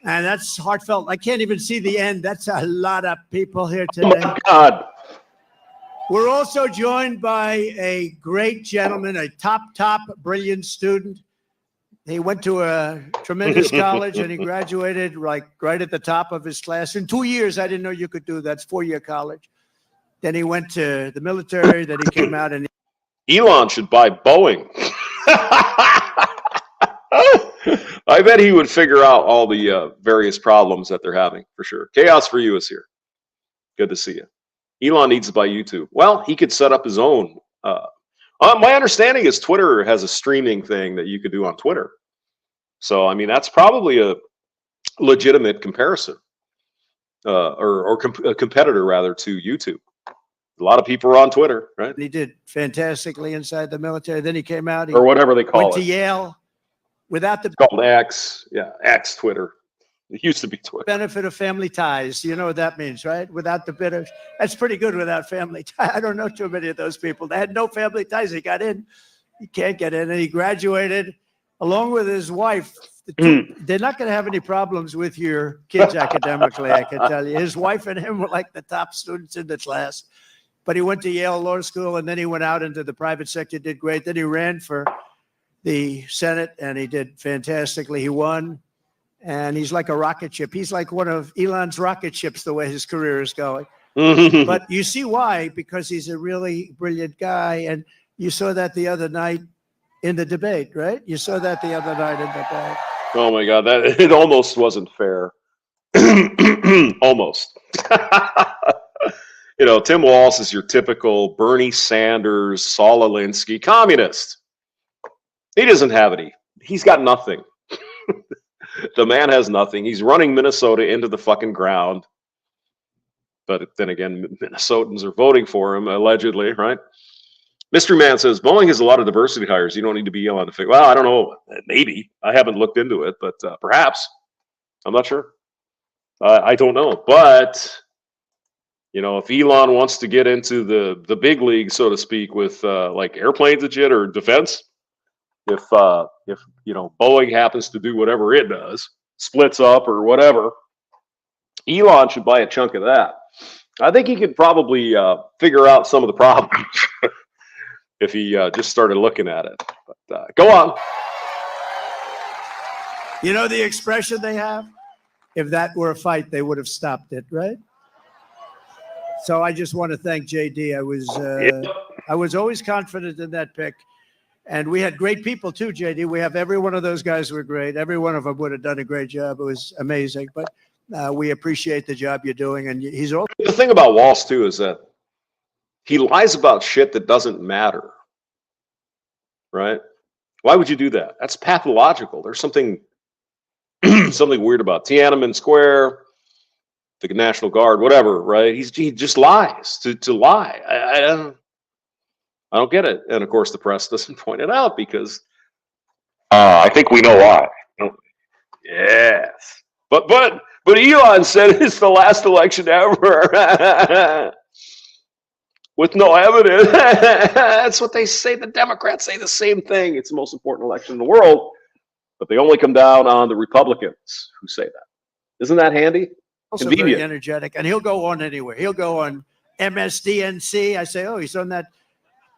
And that's heartfelt. I can't even see the end. That's a lot of people here Oh, today. my God. We're also joined by a great gentleman, a top, brilliant student. He went to a tremendous college and he graduated like right at the top of his class. In 2 years, I didn't know you could do that. It's 4-year college. Then he went to the military. Then he came out and Elon should buy Boeing. I bet he would figure out all the various problems that they're having for sure. Chaos for You is here. Good to see you. Elon needs to buy YouTube. Well, he could set up his own. My understanding is Twitter has a streaming thing that you could do on Twitter. So, I mean, that's probably a legitimate comparison or a competitor, rather, to YouTube. A lot of people are on Twitter, right? he did fantastically inside the military. Then he came out. He Or whatever they call went to it. Yale without the It's called X. Yeah, X Twitter. It used to be Twitter. benefit of family ties. You know what that means, right? Without the bitter. That's pretty good without family ties. I don't know too many of those people. They had no family ties. He got in. He can't get in. And he graduated along with his wife. They're not going to have any problems with your kids academically, I can tell you. His wife and him were like the top students in the class. But he went to Yale Law School, and then he went out into the private sector, did great. Then he ran for the Senate, and he did fantastically. He won. And he's like a rocket ship. He's like one of Elon's rocket ships, the way his career is going. But you see why, because he's a really brilliant guy. And you saw that the other night in the debate, right? You saw that the other night in the debate. Oh, my God. It almost wasn't fair. Almost. You know, Tim Walz is your typical Bernie Sanders, Saul Alinsky communist. He doesn't have any. He's got nothing. The man has nothing. He's running Minnesota into the fucking ground. But then again, Minnesotans are voting for him, allegedly, right? Mystery Man says, Boeing has a lot of diversity hires. You don't need to be Elon to figure. Well, I don't know. Maybe. I haven't looked into it, but perhaps. I'm not sure. I don't know. But, you know, if Elon wants to get into the big league, so to speak, with like airplanes and shit or defense, if you know, Boeing happens to do whatever it does, splits up or whatever, Elon should buy a chunk of that. I think he could probably figure out some of the problems if he just started looking at it. But go on. You know the expression they have? If that were a fight, they would have stopped it, right? So I just want to thank JD. I was always confident in that pick. And we had great people too, JD. We have every one of those guys were great. Every one of them would have done a great job. It was amazing. But we appreciate the job you're doing. And he's also The thing about Walz too is that he lies about shit that doesn't matter. Right? Why would you do that? That's pathological. There's something something weird about Tiananmen Square, the National Guard, whatever, right? He just lies to lie. I don't get it. And of course, the press doesn't point it out because I think we know why. Yes, but Elon said it's the last election ever with no evidence. That's what they say. The Democrats say the same thing. It's the most important election in the world, but they only come down on the Republicans who say that. Isn't that handy? Also Convenient. very energetic, and he'll go on anywhere. He'll go on MSDNC. I say, oh, he's on that.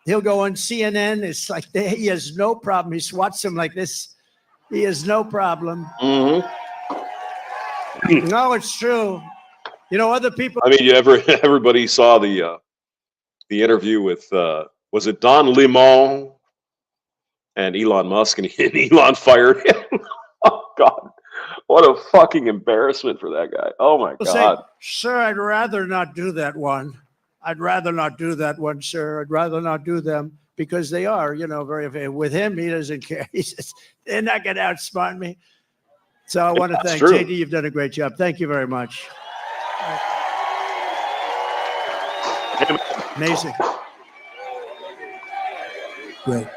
He'll go on CNN. It's like he has no problem. He swats him like this. He has no problem. Mm-hmm. No, it's true. You know, other people. I mean, everybody saw the interview with was it Don Lemon and Elon Musk, and Elon fired him. Oh God. What a fucking embarrassment for that guy. Oh, my God. Say, sir, I'd rather not do that one. I'd rather not do that one, sir. I'd rather not do them because they are, you know, very, with him, he doesn't care. He says, they're not going to outsmart me. So I want to thank true. JD. You've done a great job. Thank you very much. Amazing. Great.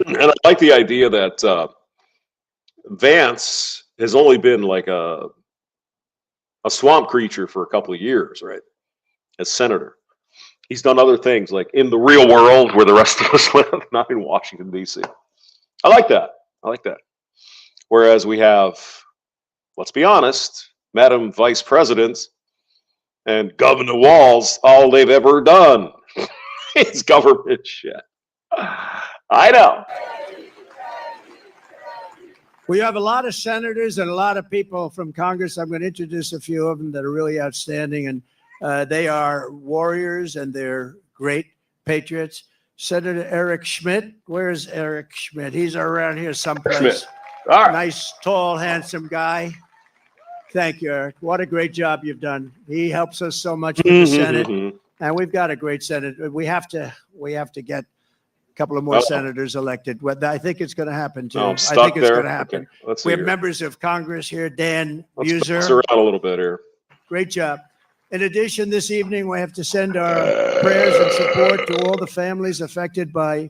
And I like the idea that Vance has only been like a swamp creature for a couple of years, right? As senator. He's done other things like in the real world where the rest of us live, not in Washington, D.C. I like that. I like that. Whereas we have, let's be honest, Madam Vice President and Governor Walz, all they've ever done is government shit. I know. We have a lot of senators and a lot of people from Congress. I'm going to introduce a few of them that are really outstanding, and they are warriors and they're great patriots. Senator Eric Schmidt. Where's Eric Schmidt? He's around here someplace. Schmidt. All right. Nice, tall, handsome guy. Thank you, Eric. What a great job you've done. He helps us so much with the Senate, and we've got a great Senate. We have to get a couple of more senators elected. I think it's going to happen too. I think it's going to happen. Okay. Let's see We have here. members of Congress here. Dan Let's bounce Buser. around a little bit here. Great job. In addition, this evening, we have to send our prayers and support to all the families affected by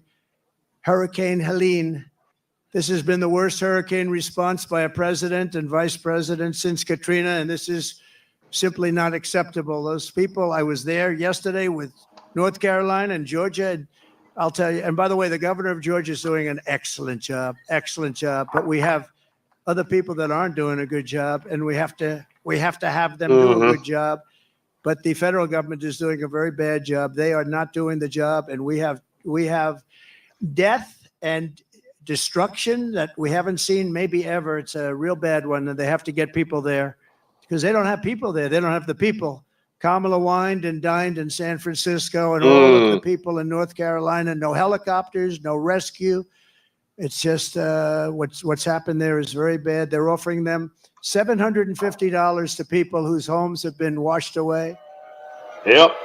Hurricane Helene. This has been the worst hurricane response by a president and vice president since Katrina, and this is simply not acceptable. Those people, I was there yesterday with North Carolina and Georgia, and I'll tell you, and by the way, the governor of Georgia is doing an excellent job, but we have other people that aren't doing a good job, and we have to have them do a good job. But the federal government is doing a very bad job. They are not doing the job, and we have death and destruction that we haven't seen maybe ever. It's a real bad one, and they have to get people there because they don't have people there. They don't have the people. Kamala wined and dined in San Francisco, and all of the people in North Carolina. No helicopters, no rescue. It's just what's happened there is very bad. They're offering them $750 to people whose homes have been washed away. Yep.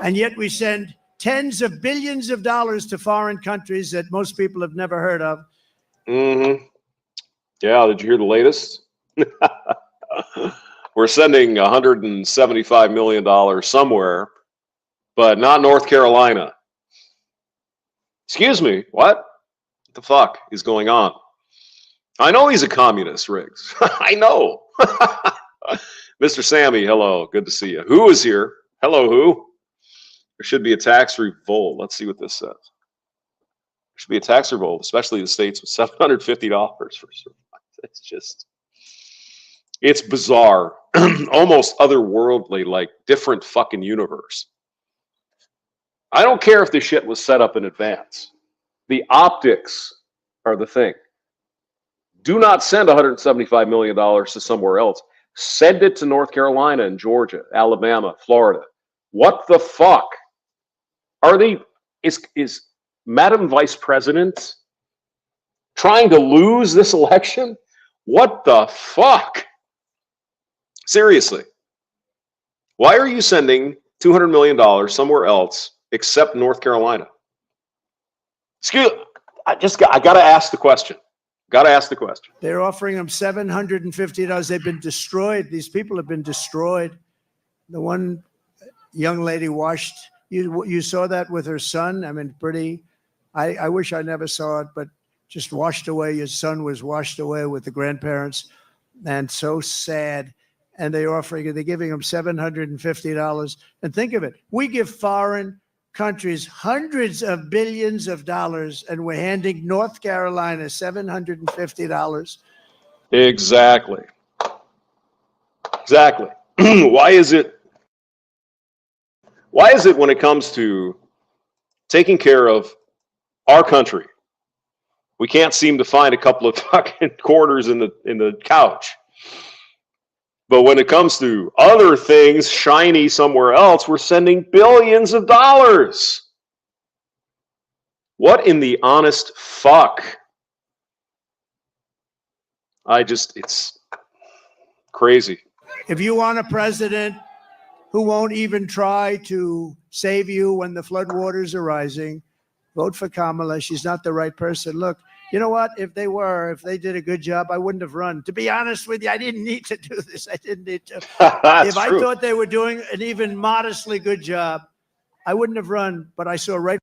And yet we send tens of billions of dollars to foreign countries that most people have never heard of. Mm-hmm. Yeah, did you hear the latest? We're sending $175 million somewhere, but not North Carolina. Excuse me, what? What the fuck is going on? I know he's a communist, Riggs. I know. Mr. Sammy, hello. Good to see you. Who is here? Hello, who? There should be a tax revolt. Let's see what this says. There should be a tax revolt, especially the states with $750 for survival. It's just, it's bizarre. Almost otherworldly, like different fucking universe. I don't care if this shit was set up in advance. The optics are the thing. Do not send $175 million to somewhere else. Send it to North Carolina and Georgia, Alabama, Florida. What the fuck? Are they, is Madam Vice President trying to lose this election? What the fuck? Seriously. Why are you sending $200 million somewhere else except North Carolina? Excuse, I got to ask the question. Got to ask the question. They're offering them $750. They've been destroyed. These people have been destroyed. The one young lady washed. You saw that with her son. I mean, pretty. I wish I never saw it, but just washed away. Your son was washed away with the grandparents, and so sad. And they're giving them $750. And think of it. We give foreign countries hundreds of billions of dollars, and we're handing North Carolina $750. Exactly. Why is it when it comes to taking care of our country, we can't seem to find a couple of fucking quarters in the couch? But when it comes to other things shiny somewhere else, we're sending billions of dollars. What in the honest fuck? It's crazy. If you want a president who won't even try to save you when the floodwaters are rising, vote for Kamala. She's not the right person. Look, you know what? If they did a good job, I wouldn't have run. To be honest with you, I didn't need to do this. I didn't need to. If I thought they were doing an even modestly good job, I wouldn't have run. But I saw right.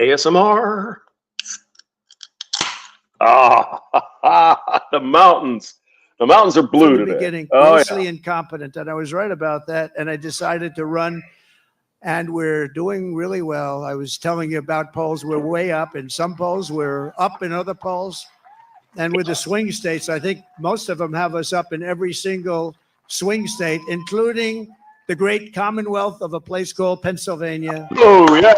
ASMR. The mountains. The mountains are blue from the today. beginning, grossly incompetent, and I was right about that. And I decided to run, and we're doing really well. I was telling you about polls. We're way up in some polls. We're up in other polls. And with the swing states, I think most of them have us up in every single swing state, including the great Commonwealth of a place called Pennsylvania. Oh, yeah.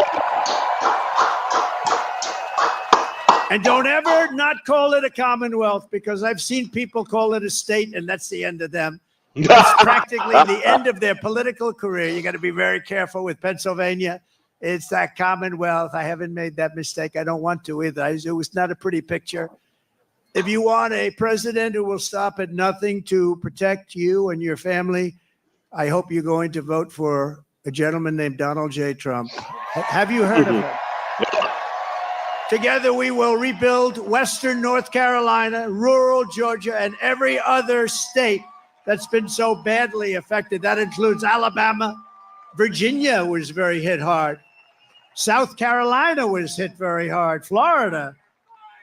And don't ever not call it a Commonwealth, because I've seen people call it a state, and that's the end of them. That's practically the end of their political career. You got to be very careful with Pennsylvania. It's that Commonwealth. I haven't made that mistake. I don't want to either. It was not a pretty picture. If you want a president who will stop at nothing to protect you and your family, I hope you're going to vote for a gentleman named Donald J. Trump. Have you heard of him? Together we will rebuild Western North Carolina, rural Georgia, and every other state that's been so badly affected. That includes Alabama. Virginia was very hit hard. South Carolina was hit very hard. Florida.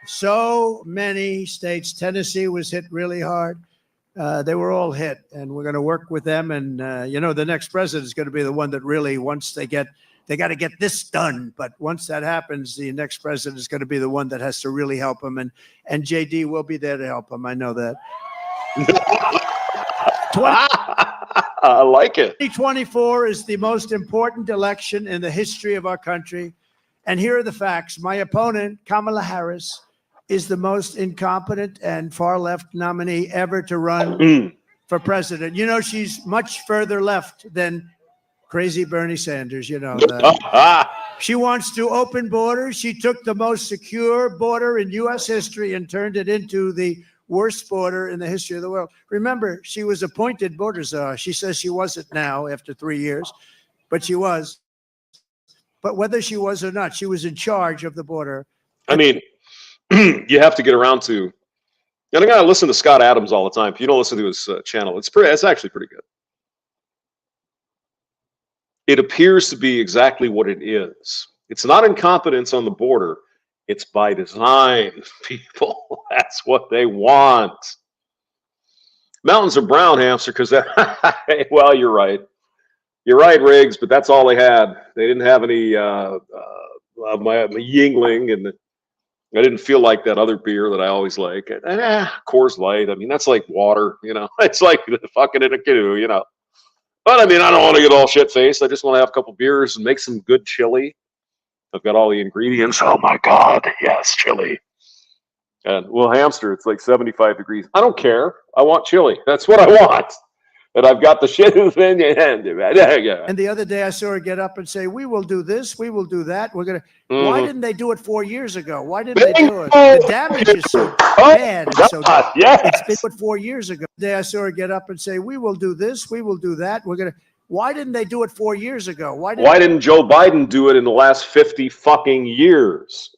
So many states. Tennessee was hit really hard. They were all hit, and we're going to work with them. And, the next president is going to be the one that really, once they got to get this done. But once that happens, the next president is going to be the one that has to really help them. And JD will be there to help them. I know that. I like it. 2024 is the most important election in the history of our country. And here are the facts. My opponent, Kamala Harris, is the most incompetent and far left nominee ever to run for president. You know, she's much further left than crazy Bernie Sanders, you know that. She wants to open borders. She took the most secure border in U.S. history and turned it into the worst border in the history of the world. Remember, she was appointed border czar. She says she wasn't now after 3 years, but she was. But whether she was or not, she was in charge of the border. I mean, you have to get around to, and I gotta listen to Scott Adams all the time. If you don't listen to his channel, it's actually pretty good. It appears to be exactly what it is. It's not incompetence on the border. It's by design, people. That's what they want. Mountains are brown, Hamster, because well, you're right. You're right, Riggs, but that's all they had. They didn't have any my Yingling, and I didn't feel like that other beer that I always like. Coors Light. I mean, that's like water, you know. It's like fucking in a canoe, you know. But I mean, I don't want to get all shit-faced. I just want to have a couple beers and make some good chili. I've got all the ingredients. Oh my God, yes, chili. And well, Hamster, it's like 75 degrees. I don't care. I want chili. That's what I want. And I've got the shit in your hand. And the other day I saw her get up and say, we will do this, we will do that. We're going to, Why didn't they do it 4 years ago? Why didn't they do it? The damage is so bad. And so it's been put 4 years ago. The day I saw her get up and say, we will do this, we will do that. We're going to, why didn't they do it 4 years ago? Why didn't Joe Biden do it in the last 50 fucking years?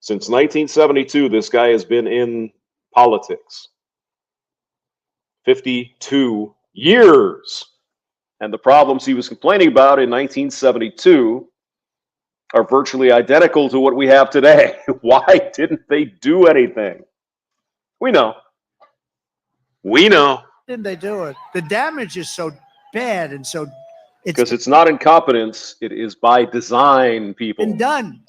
Since 1972, this guy has been in politics. 52 years. And the problems he was complaining about in 1972 are virtually identical to what we have today. Why didn't they do anything? We know. We know. Didn't they do it? The damage is so bad and so Because it's not incompetence, it is by design, people. been done.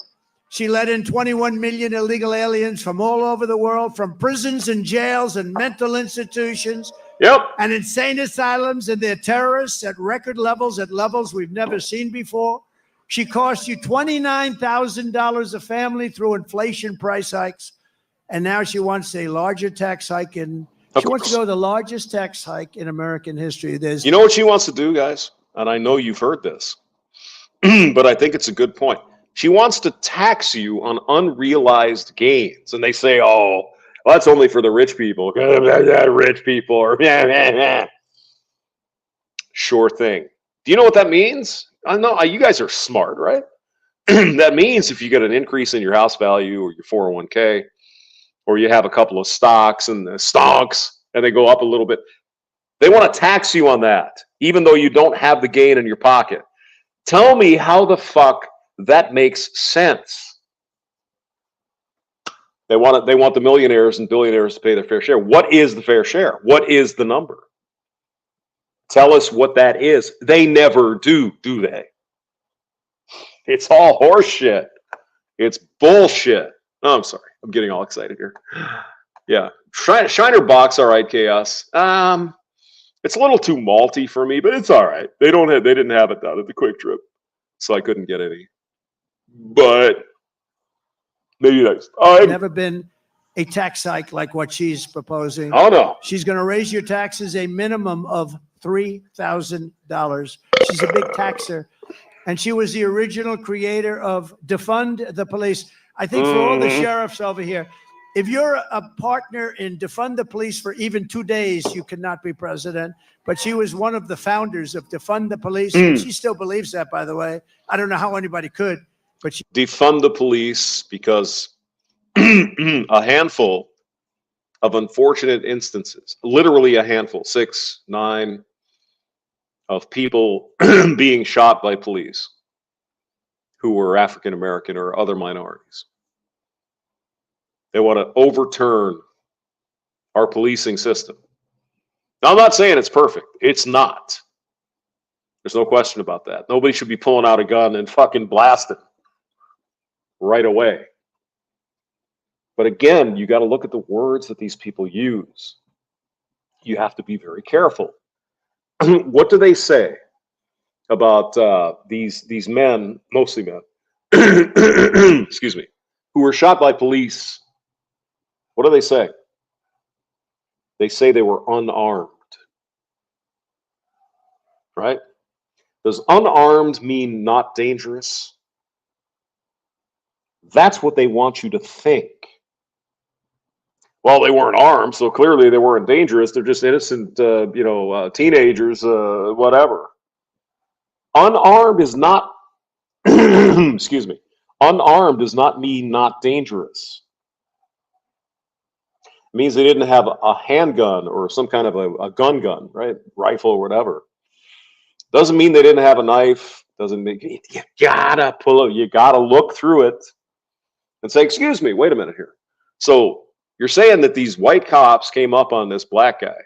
She let in 21 million illegal aliens from all over the world, from prisons and jails and mental institutions Yep. and insane asylums, and they're terrorists at record levels, at levels we've never seen before. She cost you $29,000 a family through inflation price hikes. And now she wants a larger tax hike. And she wants to go the largest tax hike in American history. You know what she wants to do, guys? And I know you've heard this, but I think it's a good point. She wants to tax you on unrealized gains. And they say, oh, well, that's only for the rich people. Rich people. Or sure thing. Do you know what that means? I know you guys are smart, right? That means if you get an increase in your house value or your 401k, or you have a couple of stocks and the stonks and they go up a little bit, they want to tax you on that, even though you don't have the gain in your pocket. Tell me how the fuck that makes sense. They want the millionaires and billionaires to pay their fair share. What is the fair share? What is the number? Tell us what that is. They never do they? It's all horse-shit. It's bullshit. Oh, I'm sorry. I'm getting all excited here. Yeah. Shiner box, all right, Chaos. It's a little too malty for me, but it's all right. They didn't have it down at the Quick Trip, so I couldn't get any. But maybe next. Never been a tax hike like what she's proposing. Oh no. She's going to raise your taxes a minimum of $3,000. She's a big taxer. And she was the original creator of Defund the Police. I think for all the sheriffs over here, if you're a partner in Defund the Police for even 2 days, you cannot be president. But she was one of the founders of Defund the Police. And she still believes that, by the way. I don't know how anybody could, but she Defund the police because a handful of unfortunate instances, literally a handful, 6, 9, of people being shot by police who were African American or other minorities. They want to overturn our policing system. Now, I'm not saying it's perfect. It's not. There's no question about that. Nobody should be pulling out a gun and fucking blasting right away. But again, you got to look at the words that these people use. You have to be very careful. What do they say about these men, mostly men, excuse me, who were shot by police? What do they say? They say they were unarmed, right? Does unarmed mean not dangerous? That's what they want you to think. Well, they weren't armed, so clearly they weren't dangerous. They're just innocent, teenagers, whatever. Unarmed is not, excuse me, unarmed does not mean not dangerous. It means they didn't have a handgun or some kind of a gun, right? Rifle or whatever. Doesn't mean they didn't have a knife. Doesn't mean you gotta you gotta look through it and say, excuse me, wait a minute here. So you're saying that these white cops came up on this black guy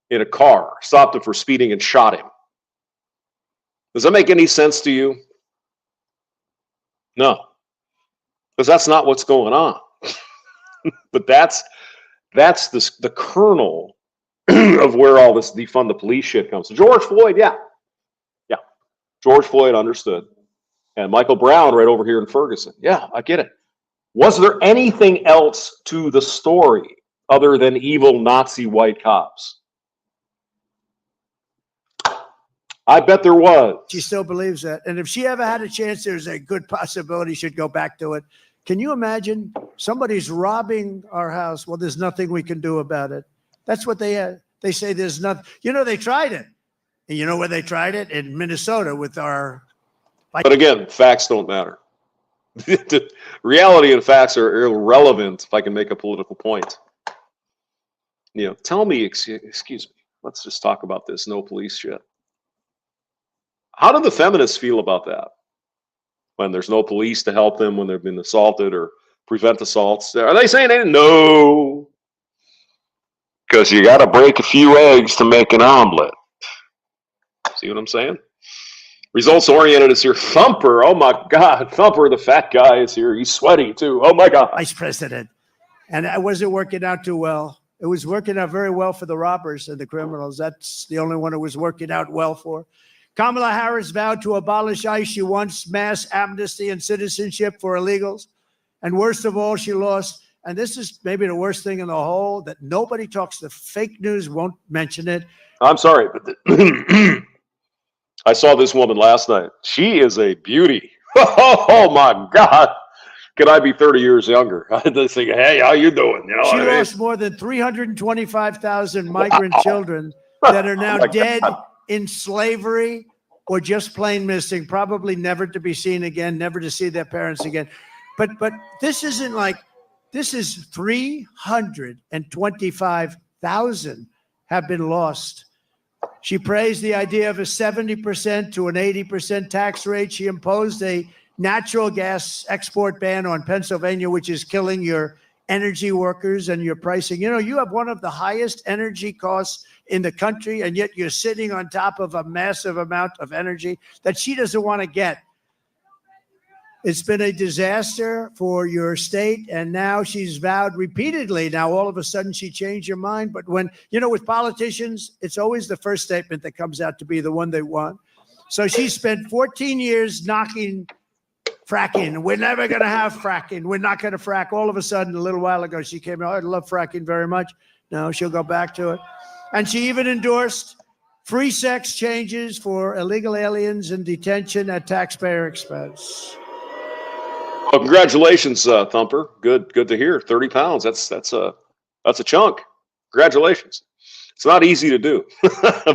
in a car, stopped him for speeding and shot him. Does that make any sense to you? No, because that's not what's going on. But that's the kernel of where all this defund the police shit comes. So George Floyd, yeah. George Floyd understood. And Michael Brown right over here in Ferguson. Yeah, I get it. Was there anything else to the story other than evil Nazi white cops? I bet there was. She still believes that. And if she ever had a chance, there's a good possibility she'd go back to it. Can you imagine somebody's robbing our house? Well, there's nothing we can do about it. That's what they say. There's nothing. You know, they tried it. And you know where they tried it? In Minnesota with our. But again, facts don't matter. Reality and facts are irrelevant if I can make a political point. Tell me, excuse me, let's just talk about this no police shit. How do the feminists feel about that? When there's no police to help them when they've been assaulted or prevent assaults? Are they saying anything? No. Because you got to break a few eggs to make an omelet. See what I'm saying? Results oriented is here. Thumper, oh my God. Thumper, the fat guy, is here. He's sweaty too. Oh my God. Vice president. And it wasn't working out too well. It was working out very well for the robbers and the criminals. That's the only one it was working out well for. Kamala Harris vowed to abolish ICE. She wants mass amnesty and citizenship for illegals. And worst of all, she lost. And this is maybe the worst thing in the whole, that nobody talks. The fake news won't mention it. I'm sorry, but I saw this woman last night. She is a beauty. Oh my God. Could I be 30 years younger? I just think, hey, how you doing? You know She what I mean? lost more than 325,000 migrant children that are now dead in slavery or just plain missing, probably never to be seen again, never to see their parents again. But this isn't like, this is 325,000 have been lost. She praised the idea of a 70% to an 80% tax rate. She imposed a natural gas export ban on Pennsylvania, which is killing your energy workers and your pricing. You know, you have one of the highest energy costs in the country, and yet you're sitting on top of a massive amount of energy that she doesn't want to get. It's been a disaster for your state, and now she's vowed repeatedly. Now, all of a sudden, she changed her mind. But when, with politicians, it's always the first statement that comes out to be the one they want. So she spent 14 years knocking fracking. We're never going to have fracking. We're not going to frack. All of a sudden, a little while ago, she came out, I love fracking very much. No, she'll go back to it. And she even endorsed free sex changes for illegal aliens in detention at taxpayer expense. Well, congratulations, Thumper. Good to hear. 30 pounds. That's a chunk. Congratulations. It's not easy to do,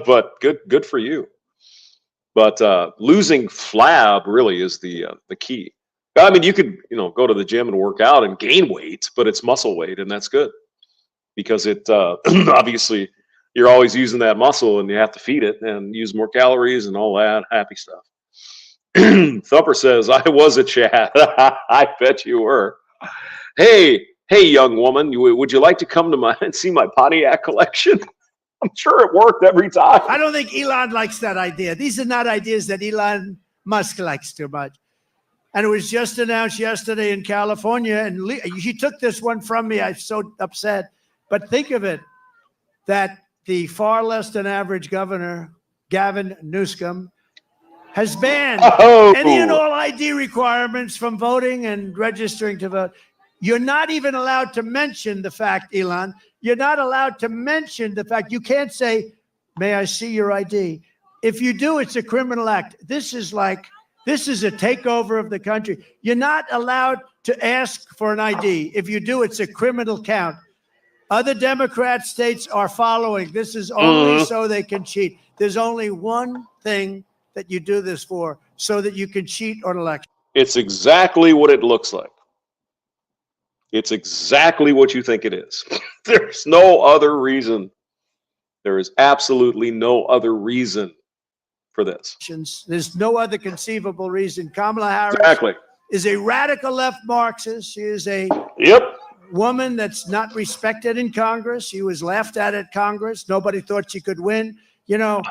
but good for you. But losing flab really is the key. I mean, you could go to the gym and work out and gain weight, but it's muscle weight, and that's good because it obviously you're always using that muscle, and you have to feed it and use more calories and all that happy stuff. Thumper says, I was a chat. I bet you were. Hey, young woman, would you like to come to and see my Pontiac collection? I'm sure it worked every time. I don't think Elon likes that idea. These are not ideas that Elon Musk likes too much. And it was just announced yesterday in California, and he took this one from me. I'm so upset. But think of it, that the far less than average governor, Gavin Newsom, has banned any and all ID requirements from voting and registering to vote. You're not even allowed to mention the fact, Elon, you're not allowed to mention the fact. You can't say, may I see your ID? If you do, it's a criminal act. This is a takeover of the country. You're not allowed to ask for an ID. If you do, it's a criminal count. Other Democrat states are following. This is only so they can cheat. There's only one thing that you do this for, so that you can cheat on elections. It's exactly what it looks like. It's exactly what you think it is. There's no other reason. There is absolutely no other reason for this. There's no other conceivable reason. Kamala Harris is a radical left Marxist. She is a woman that's not respected in Congress. She was laughed at Congress. Nobody thought she could win. They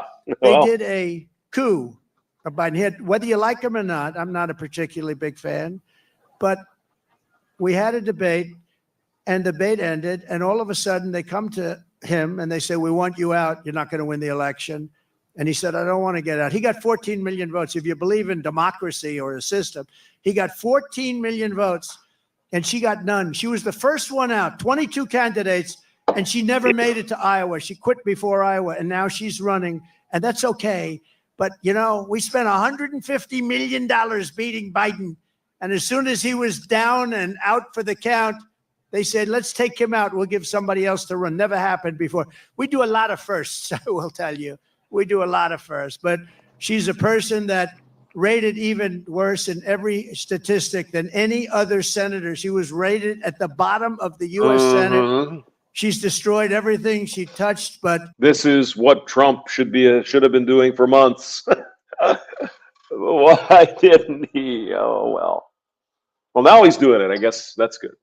did a coup of Biden. Whether you like him or not, I'm not a particularly big fan, but we had a debate, and the debate ended, and all of a sudden they come to him and they say, we want you out. You're not going to win the election. And he said, I don't want to get out. He got 14 million votes. If you believe in democracy or a system, he got 14 million votes, and she got none. She was the first one out, 22 candidates, and she never made it to Iowa. She quit before Iowa, and now she's running, and that's okay. But, we spent $150 million beating Biden. And as soon as he was down and out for the count, they said, let's take him out. We'll give somebody else to run. Never happened before. We do a lot of firsts, I will tell you. We do a lot of firsts. But she's a person that rated even worse in every statistic than any other senator. She was rated at the bottom of the U.S. Senate. Mhm. She's destroyed everything she touched, but This is what Trump should have been doing for months. Why didn't he? Oh, well. Well, now he's doing it. I guess that's good.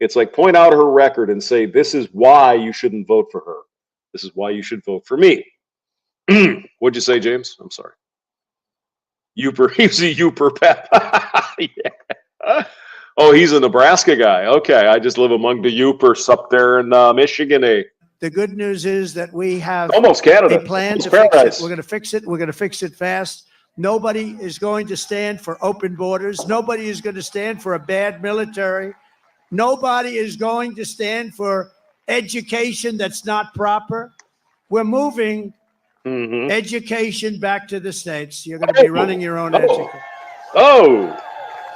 It's like point out her record and say, this is why you shouldn't vote for her. This is why you should vote for me. What'd you say, James? I'm sorry. Youper. He's a Youper Pep. Yeah. Oh, he's a Nebraska guy. Okay. I just live among the Youpers up there in Michigan. the good news is that we have Almost Canada. a plan Almost to fix paradise. it. We're going to fix it. We're going to fix it fast. Nobody is going to stand for open borders. Nobody is going to stand for a bad military. Nobody is going to stand for education that's not proper. We're moving Mhm. education back to the states. You're going to be running your own education. Oh,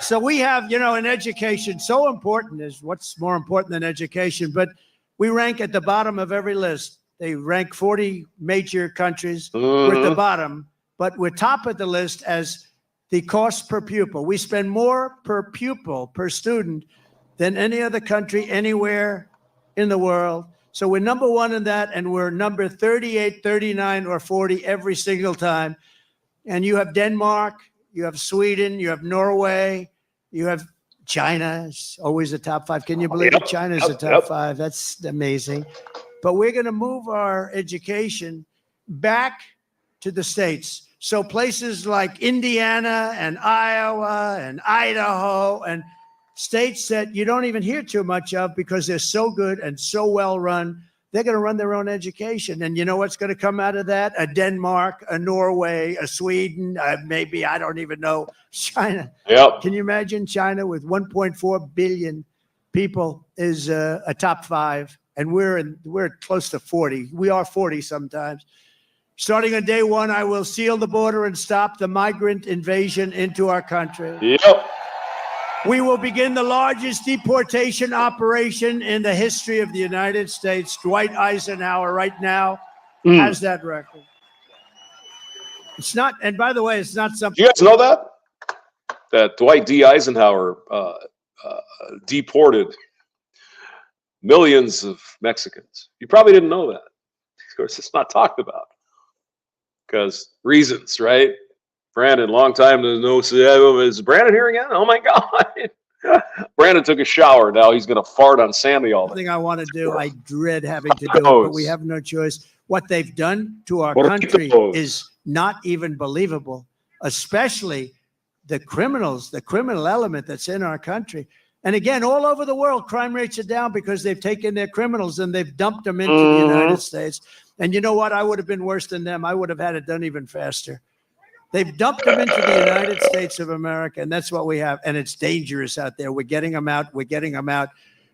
So we have, in education, so important is what's more important than education, but we rank at the bottom of every list. They rank 40 major countries. We're at the Mhm. bottom, but we're top of the list as the cost per pupil. We spend more per pupil, per student, than any other country anywhere in the world. So we're number one in that, and we're number 38, 39, or 40 every single time. And you have Denmark, you have Sweden, you have Norway, you have China. It's always the top five. Can you believe it? China's the top five. That's amazing. But we're going to move our education back to the states. So places like Indiana and Iowa and Idaho and states that you don't even hear too much of because they're so good and so well run, they're going to run their own education. And you know what's going to come out of that? A Denmark, a Norway, a Sweden, maybe, I don't even know, China. Yep. Can you imagine China with 1.4 billion people is a top five, and we're close to 40. We are 40 sometimes. Starting on day one, I will seal the border and stop the migrant invasion into our country. Yep. We will begin the largest deportation operation in the history of the United States. Dwight Eisenhower right now has that record. It's not, and by the way, it's not Do something. you guys know that? That Dwight D. Eisenhower deported millions of Mexicans. You probably didn't know that. Of course, it's not talked about because reasons, right? Brandon, long time no see. Is Brandon here again? Oh my God. Brandon took a shower. Now he's going to fart on Sammy all day. Thing I want to do. I dread having to do it, but we have no choice. What they've done to our country is not even believable, especially the criminals, the criminal element that's in our country. And again, all over the world, crime rates are down because they've taken their criminals and they've dumped them into the United States. And you know what? I would have been worse than them. I would have had it done even faster. They've dumped them into the United States of America, and that's what we have. And it's dangerous out there. We're getting them out. We're getting them out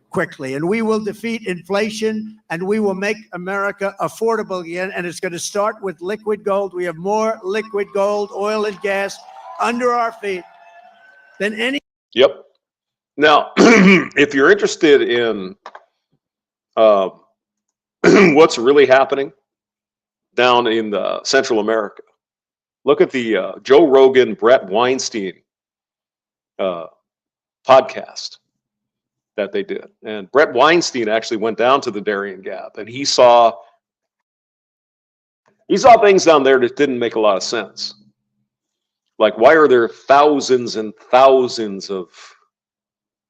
quickly. And we will defeat inflation, and we will make America affordable again. And it's going to start with liquid gold. We have more liquid gold, oil and gas under our feet than any. Yep. Now, if you're interested in what's really happening down in Central America, look at the Joe Rogan, Brett Weinstein podcast that they did. And Brett Weinstein actually went down to the Darien Gap, and he saw things down there that didn't make a lot of sense. Like, why are there thousands and thousands of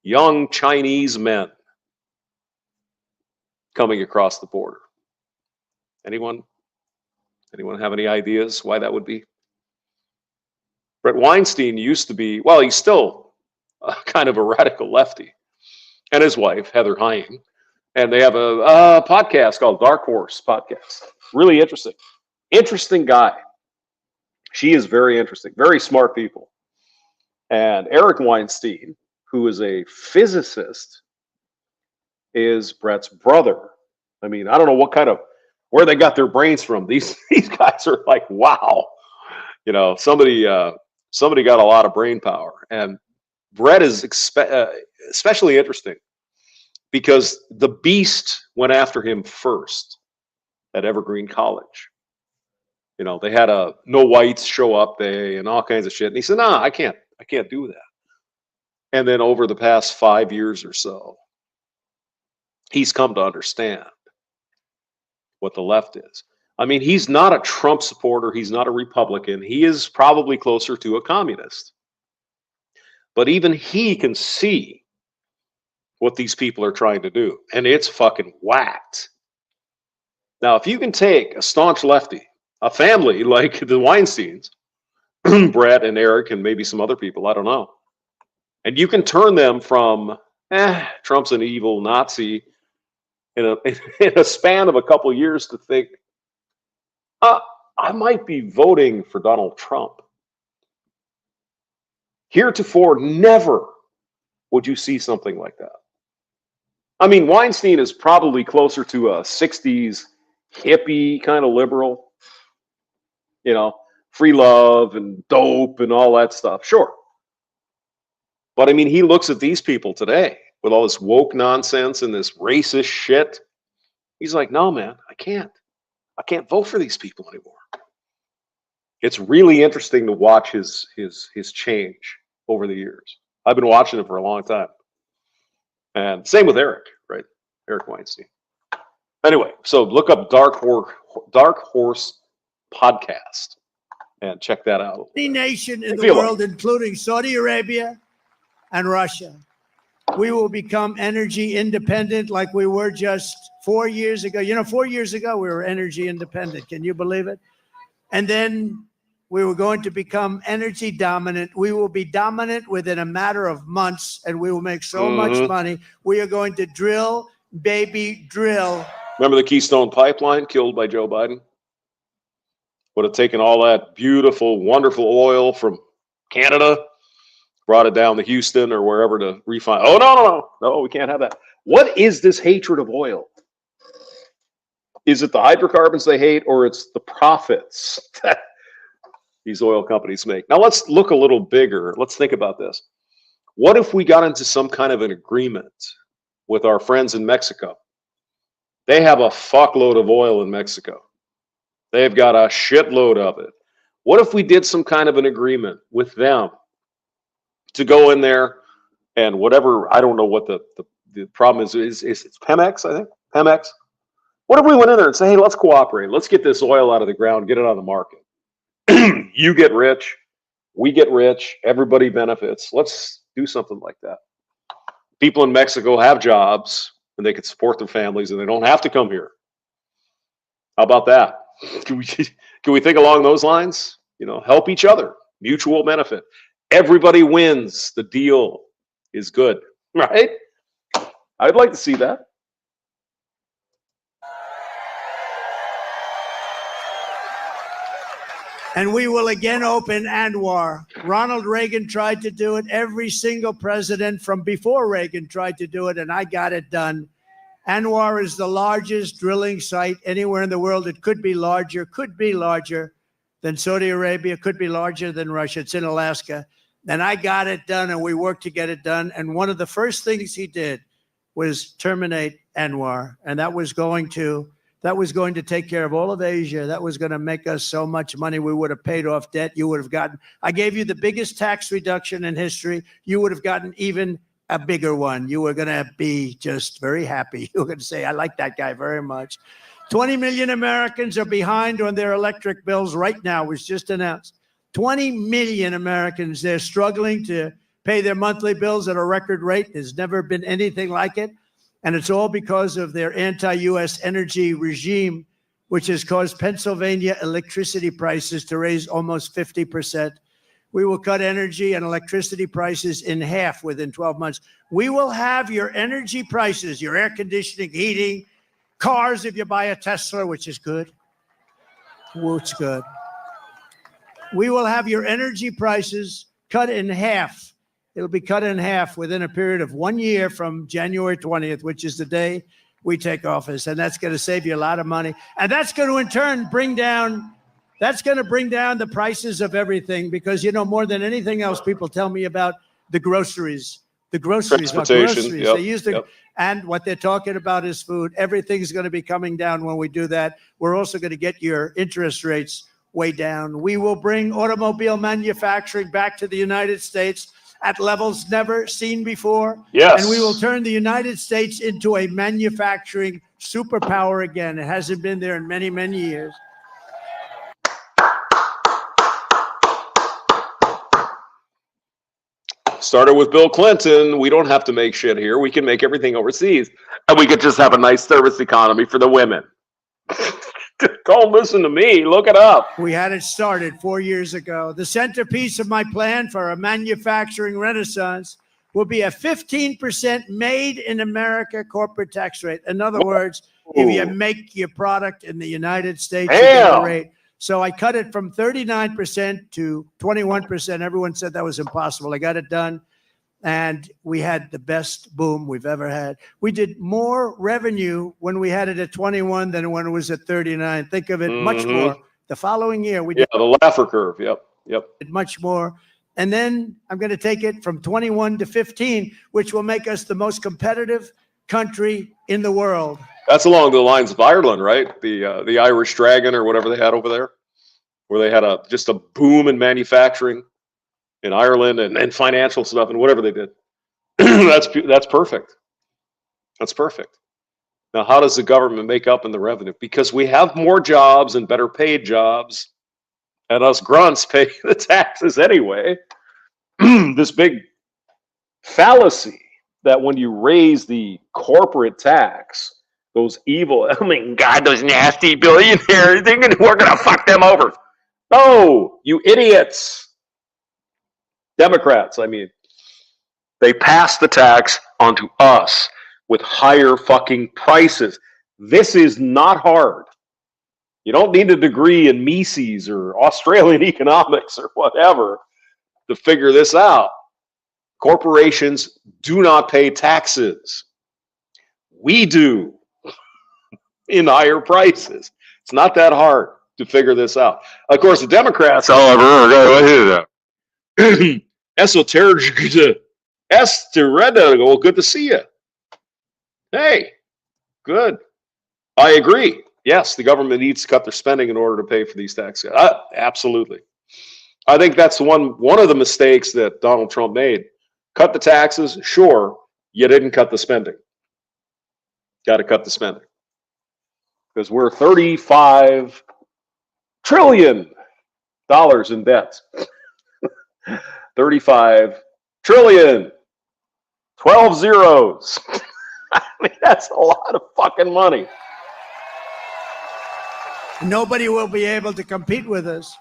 young Chinese men coming across the border? Anyone have any ideas why that would be? Brett Weinstein used to be, well, he's still kind of a radical lefty, and his wife, Heather Heying, and they have a podcast called Dark Horse Podcast. Really interesting. Interesting guy. She is very interesting. Very smart people. And Eric Weinstein, who is a physicist, is Brett's brother. I mean, I don't know where they got their brains from. These guys are like, wow. You know, somebody got a lot of brain power. And Brett is especially interesting because the beast went after him first at Evergreen College. You know, they had a no whites show up day and all kinds of shit. And he said, "Nah, I can't do that." And then over the past 5 years or so, he's come to understand what the left is. I mean, he's not a Trump supporter. He's not a Republican. He is probably closer to a communist. But even he can see what these people are trying to do. And it's fucking whacked. Now, if you can take a staunch lefty, a family like the Weinsteins, Brett and Eric and maybe some other people, I don't know, and you can turn them from, Trump's an evil Nazi in a span of a couple of years to think, I might be voting for Donald Trump. Heretofore, never would you see something like that. I mean, Weinstein is probably closer to a 60s hippie kind of liberal, you know, free love and dope and all that stuff. Sure. But I mean, he looks at these people today with all this woke nonsense and this racist shit. He's like, no, man, I can't vote for these people anymore. It's really interesting to watch his change over the years. I've been watching it for a long time. And same with Eric, right? Eric Weinstein. Anyway, so look up Dark Horse Podcast and check that out. Any nation in the world, including Saudi Arabia and Russia, we will become energy independent like we were just 4 years ago. You know, 4 years ago, we were energy independent. Can you believe it? And then we were going to become energy dominant. We will be dominant within a matter of months, and we will make so much money. We are going to drill, baby, drill. Remember the Keystone Pipeline killed by Joe Biden? Would have taken all that beautiful, wonderful oil from Canada, brought it down to Houston or wherever to refine. Oh, no, we can't have that. What is this hatred of oil? Is it the hydrocarbons they hate, or it's the profits that these oil companies make? Now let's look a little bigger. Let's think about this. What if we got into some kind of an agreement with our friends in Mexico? They have a fuckload of oil in Mexico. They've got a shitload of it. What if we did some kind of an agreement with them to go in there and whatever, I don't know what the problem is it's Pemex, I think, Pemex. What if we went in there and say, hey, let's cooperate. Let's get this oil out of the ground, get it on the market. You get rich, we get rich, everybody benefits. Let's do something like that. People in Mexico have jobs and they can support their families and they don't have to come here. How about that? Can we think along those lines? You know, help each other, mutual benefit. Everybody wins. The deal is good, right? I'd like to see that. And we will again open ANWR. Ronald Reagan tried to do it. Every single president from before Reagan tried to do it, and I got it done. ANWR is the largest drilling site anywhere in the world. It could be larger than Saudi Arabia, could be larger than Russia. It's in Alaska. And I got it done, and we worked to get it done. And one of the first things he did was terminate ANWR, and that was going to take care of all of Asia. That was going to make us so much money. We would have paid off debt. You would have gotten, I gave you the biggest tax reduction in history. You would have gotten even a bigger one. You were going to be just very happy. You were going to say, I like that guy very much. 20 million Americans are behind on their electric bills right now. It was just announced. 20 million Americans, they're struggling to pay their monthly bills at a record rate. There's never been anything like it. And it's all because of their anti-U.S. energy regime, which has caused Pennsylvania electricity prices to raise almost 50%. We will cut energy and electricity prices in half within 12 months. We will have your energy prices, your air conditioning, heating, cars if you buy a Tesla, which is good. It's good. We will have your energy prices cut in half. It'll be cut in half within a period of 1 year from January 20th, which is the day we take office. And that's going to save you a lot of money. And that's going to, in turn, bring down the prices of everything, because, you know, more than anything else, people tell me about the groceries. Transportation. Yep, they use the, and what they're talking about is food. Everything's going to be coming down when we do that. We're also going to get your interest rates way down. We will bring automobile manufacturing back to the United States at levels never seen before. Yes. And we will turn the United States into a manufacturing superpower again. It hasn't been there in many, many years. Started with Bill Clinton. We don't have to make shit here. We can make everything overseas. And we could just have a nice service economy for the women. Don't listen to me. Look it up. We had it started 4 years ago. The centerpiece of my plan for a manufacturing renaissance will be a 15% made in America corporate tax rate. In other words, if you make your product in the United States, you get the rate. So I cut it from 39% to 21%. Everyone said that was impossible. I got it done. And we had the best boom we've ever had. We did more revenue when we had it at 21 than when it was at 39. Think of it, much more. The following year, we did the Laffer curve. Yep. much more. And then I'm going to take it from 21 to 15, which will make us the most competitive country in the world. That's along the lines of Ireland, right? The Irish Dragon or whatever they had over there, where they had just a boom in manufacturing in Ireland and financial stuff and whatever they did. That's perfect. That's perfect. Now, how does the government make up in the revenue? Because we have more jobs and better paid jobs, and us grunts pay the taxes anyway. This big fallacy that when you raise the corporate tax, those evil, oh my God, those nasty billionaires, we're going to fuck them over. No, you idiots. Democrats, I mean, they passed the tax onto us with higher fucking prices. This is not hard. You don't need a degree in Mises or Australian economics or whatever to figure this out. Corporations do not pay taxes. We do in higher prices. It's not that hard to figure this out. Of course, the Democrats, however, esoteric, well, good to see you. Hey, good. I agree. Yes, the government needs to cut their spending in order to pay for these taxes. Absolutely. I think that's one of the mistakes that Donald Trump made. Cut the taxes, sure. You didn't cut the spending. Got to cut the spending. Because we're $35 trillion in debt. 35 trillion. 12 zeros. I mean, that's a lot of fucking money. Nobody will be able to compete with us.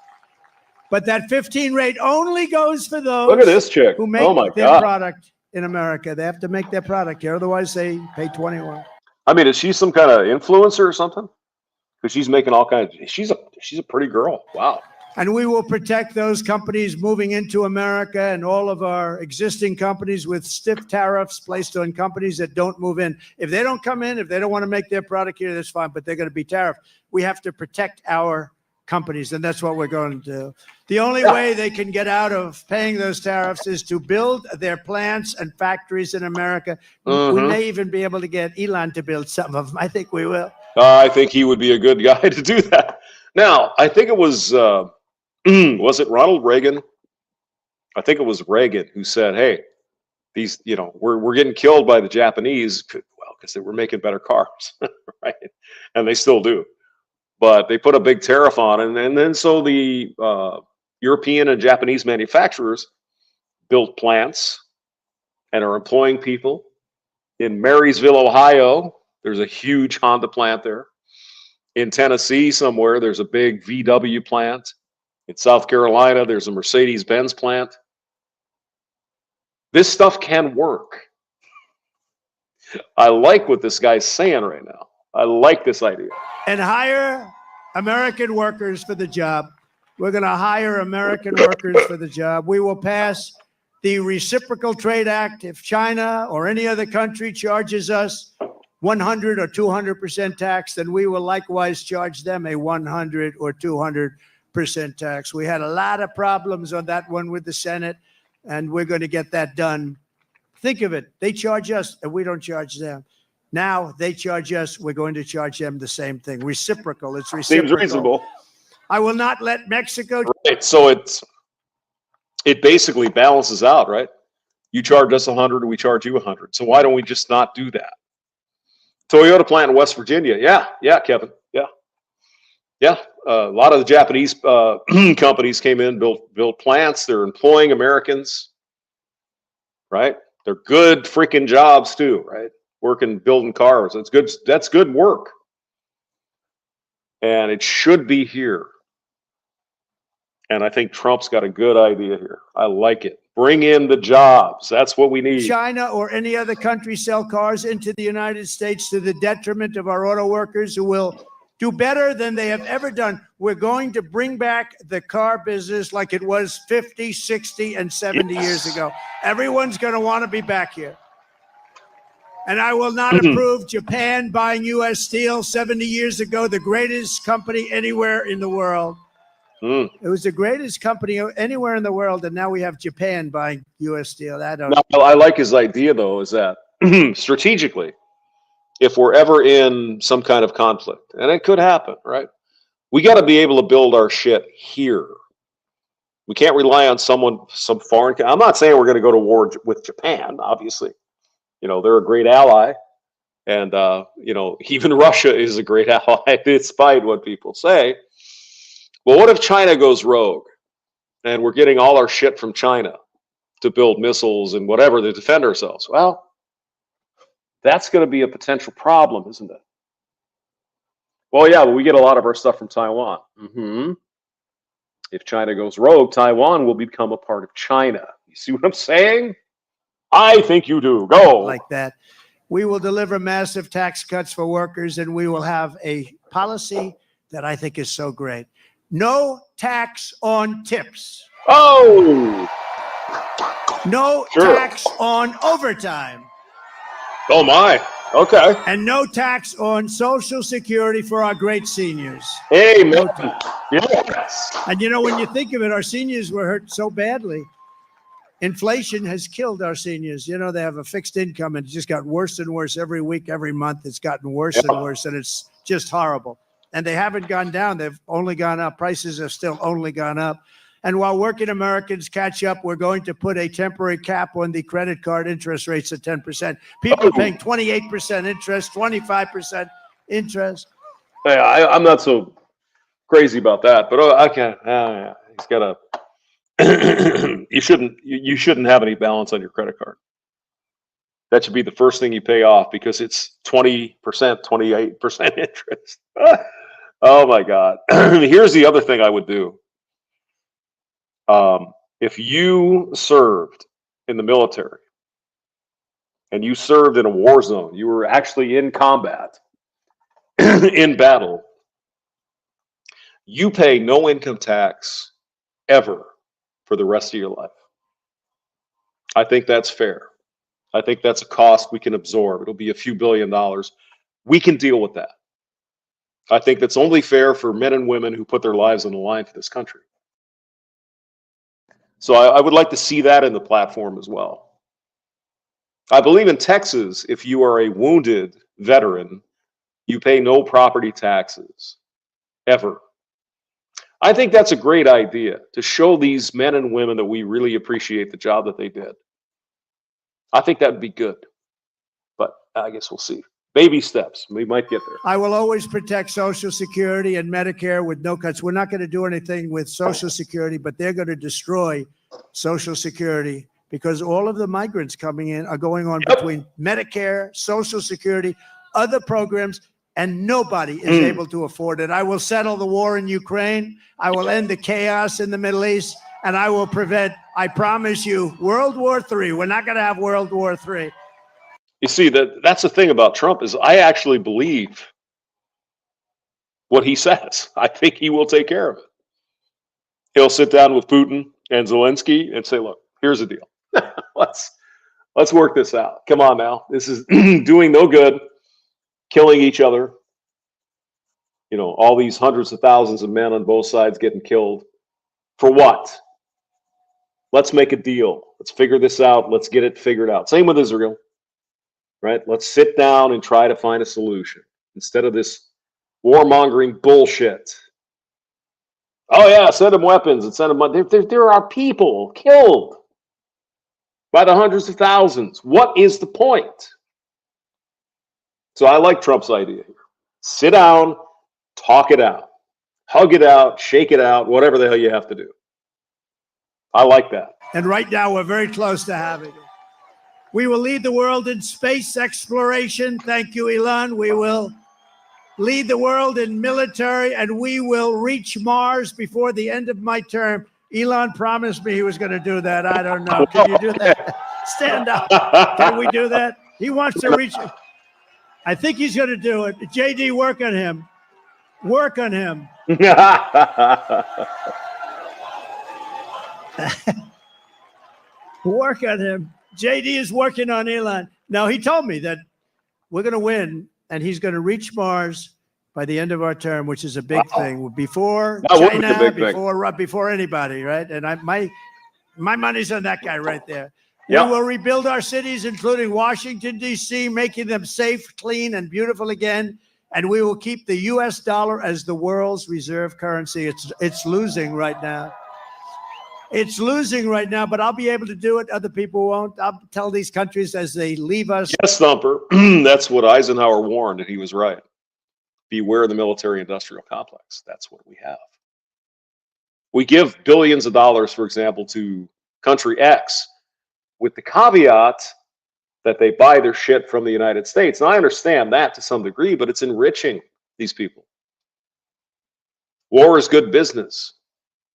But that 15 rate only goes for those Look at this chick. who make their product in America. They have to make their product here. Otherwise, they pay 21. I mean, is she some kind of influencer or something? Because she's making all kinds of, she's a pretty girl. Wow. And we will protect those companies moving into America and all of our existing companies with stiff tariffs placed on companies that don't move in. If they don't come in, if they don't want to make their product here, that's fine, but they're going to be tariffed. We have to protect our companies, and that's what we're going to do. The only way they can get out of paying those tariffs is to build their plants and factories in America. We may even be able to get Elon to build some of them. I think we will. I think he would be a good guy to do that. Now, I think it was it Ronald Reagan? I think it was Reagan who said, hey, these, we're getting killed by the Japanese, well, because they were making better cars, right? And they still do. But they put a big tariff on it. And then so the European and Japanese manufacturers built plants and are employing people. In Marysville, Ohio, there's a huge Honda plant there. In Tennessee somewhere, there's a big VW plant. In South Carolina, there's a Mercedes-Benz plant. This stuff can work. I like what this guy's saying right now. I like this idea. And hire American workers for the job. We're going to hire American workers for the job. We will pass the Reciprocal Trade Act. If China or any other country charges us 100 or 200% tax, then we will likewise charge them a 100 or 200% tax. We had a lot of problems on that one with the Senate, and we're going to get that done. Think of it. They charge us, and we don't charge them. Now they charge us. We're going to charge them the same thing. Reciprocal. It's reciprocal. Seems reasonable. I will not let Mexico. Right. So it basically balances out, right? You charge us 100, we charge you 100. So why don't we just not do that? Toyota plant in West Virginia. Yeah, Kevin. Yeah. A lot of the Japanese companies came in, built plants. They're employing Americans, right? They're good freaking jobs too, right? Working, building cars. That's good. That's good work. And it should be here. And I think Trump's got a good idea here. I like it. Bring in the jobs. That's what we need. China or any other country sell cars into the United States to the detriment of our auto workers who will do better than they have ever done. We're going to bring back the car business like it was 50, 60, and 70 years ago. Everyone's going to want to be back here. And I will not approve Japan buying U.S. Steel 70 years ago, the greatest company anywhere in the world. It was the greatest company anywhere in the world, and now we have Japan buying U.S. Steel. I like his idea, though, is that strategically, if we're ever in some kind of conflict, and it could happen, right? We got to be able to build our shit here. We can't rely on some foreign. I'm not saying we're going to go to war with Japan, obviously. You know, they're a great ally. And, you know, even Russia is a great ally, despite what people say. Well, what if China goes rogue and we're getting all our shit from China to build missiles and whatever to defend ourselves? Well, that's going to be a potential problem, isn't it? Well, yeah, but we get a lot of our stuff from Taiwan. If China goes rogue, Taiwan will become a part of China. You see what I'm saying? I think you do. Go. Like that. We will deliver massive tax cuts for workers, and we will have a policy that I think is so great. No tax on tips. Oh. No tax on overtime. Oh, my. Okay. And no tax on Social Security for our great seniors. Amen. Yes. And you know, when you think of it, our seniors were hurt so badly. Inflation has killed our seniors. You know, they have a fixed income and it just got worse and worse every week, every month. It's gotten worse and worse, and it's just horrible. And they haven't gone down. They've only gone up. Prices have still only gone up. And while working Americans catch up, we're going to put a temporary cap on the credit card interest rates at 10%. People are paying 28% interest, 25% interest. Hey, I'm not so crazy about that, but I can't. He's got a. You shouldn't have any balance on your credit card. That should be the first thing you pay off because it's 20%, 28% interest. Oh my God. Here's the other thing I would do. If you served in the military and you served in a war zone, you were actually in combat, in battle, you pay no income tax ever for the rest of your life. I think that's fair. I think that's a cost we can absorb. It'll be a few $1 billion. We can deal with that. I think that's only fair for men and women who put their lives on the line for this country. So I would like to see that in the platform as well. I believe in Texas, if you are a wounded veteran, you pay no property taxes, ever. I think that's a great idea to show these men and women that we really appreciate the job that they did. I think that would be good, but I guess we'll see. Baby steps. We might get there. I will always protect Social Security and Medicare with no cuts. We're not going to do anything with Social Security, but they're going to destroy Social Security because all of the migrants coming in are going on between Medicare, Social Security, other programs, and nobody is able to afford it. I will settle the war in Ukraine. I will end the chaos in the Middle East, and I will prevent, I promise you, World War III. We're not going to have World War III. You see, that's the thing about Trump is I actually believe what he says. I think he will take care of it. He'll sit down with Putin and Zelensky and say, look, here's the deal. let's work this out. Come on now. This is doing no good, killing each other. You know, all these hundreds of thousands of men on both sides getting killed. For what? Let's make a deal. Let's figure this out. Let's get it figured out. Same with Israel. Right? Let's sit down and try to find a solution instead of this warmongering bullshit. Oh yeah, send them weapons and send them money. There are people killed by the hundreds of thousands. What is the point? So I like Trump's idea here. Sit down, talk it out, hug it out, shake it out, whatever the hell you have to do. I like that. And right now, we're very close to having it. We will lead the world in space exploration. Thank you, Elon. We will lead the world in military, and we will reach Mars before the end of my term. Elon promised me he was going to do that. I don't know. Can you do that? Stand up. Can we do that? He wants to reach. I think he's going to do it. JD, work on him. Work on him. Work on him. JD is working on Elon. Now, he told me that we're going to win, and he's going to reach Mars by the end of our term, which is a big thing. Before China, before anybody, right? And my money's on that guy right there. Yep. We will rebuild our cities, including Washington, D.C., making them safe, clean, and beautiful again. And we will keep the U.S. dollar as the world's reserve currency. It's losing right now. It's losing right now, but I'll be able to do it. Other people won't. I'll tell these countries as they leave us. Yes, Thumper. That's what Eisenhower warned, and he was right. Beware the military-industrial complex. That's what we have. We give billions of dollars, for example, to country X with the caveat that they buy their shit from the United States. And I understand that to some degree, but it's enriching these people. War is good business,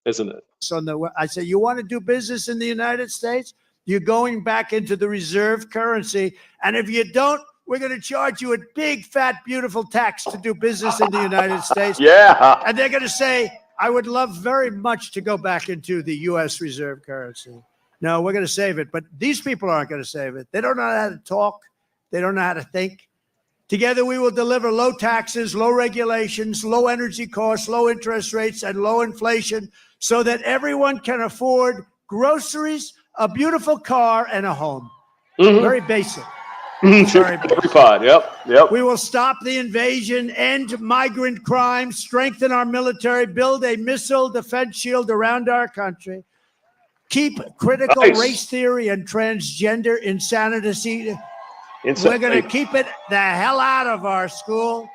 isn't it? So I say, you want to do business in the United States? You're going back into the reserve currency. And if you don't, we're going to charge you a big, fat, beautiful tax to do business in the United States. Yeah. And they're going to say, I would love very much to go back into the U.S. reserve currency. No, we're going to save it. But these people aren't going to save it. They don't know how to talk. They don't know how to think. Together, we will deliver low taxes, low regulations, low energy costs, low interest rates, and low inflation so that everyone can afford groceries, a beautiful car, and a home. Mm-hmm. Very basic. Very basic. Yep. We will stop the invasion, end migrant crime, strengthen our military, build a missile defense shield around our country, keep critical race theory and transgender insanity. We're going to keep it the hell out of our school.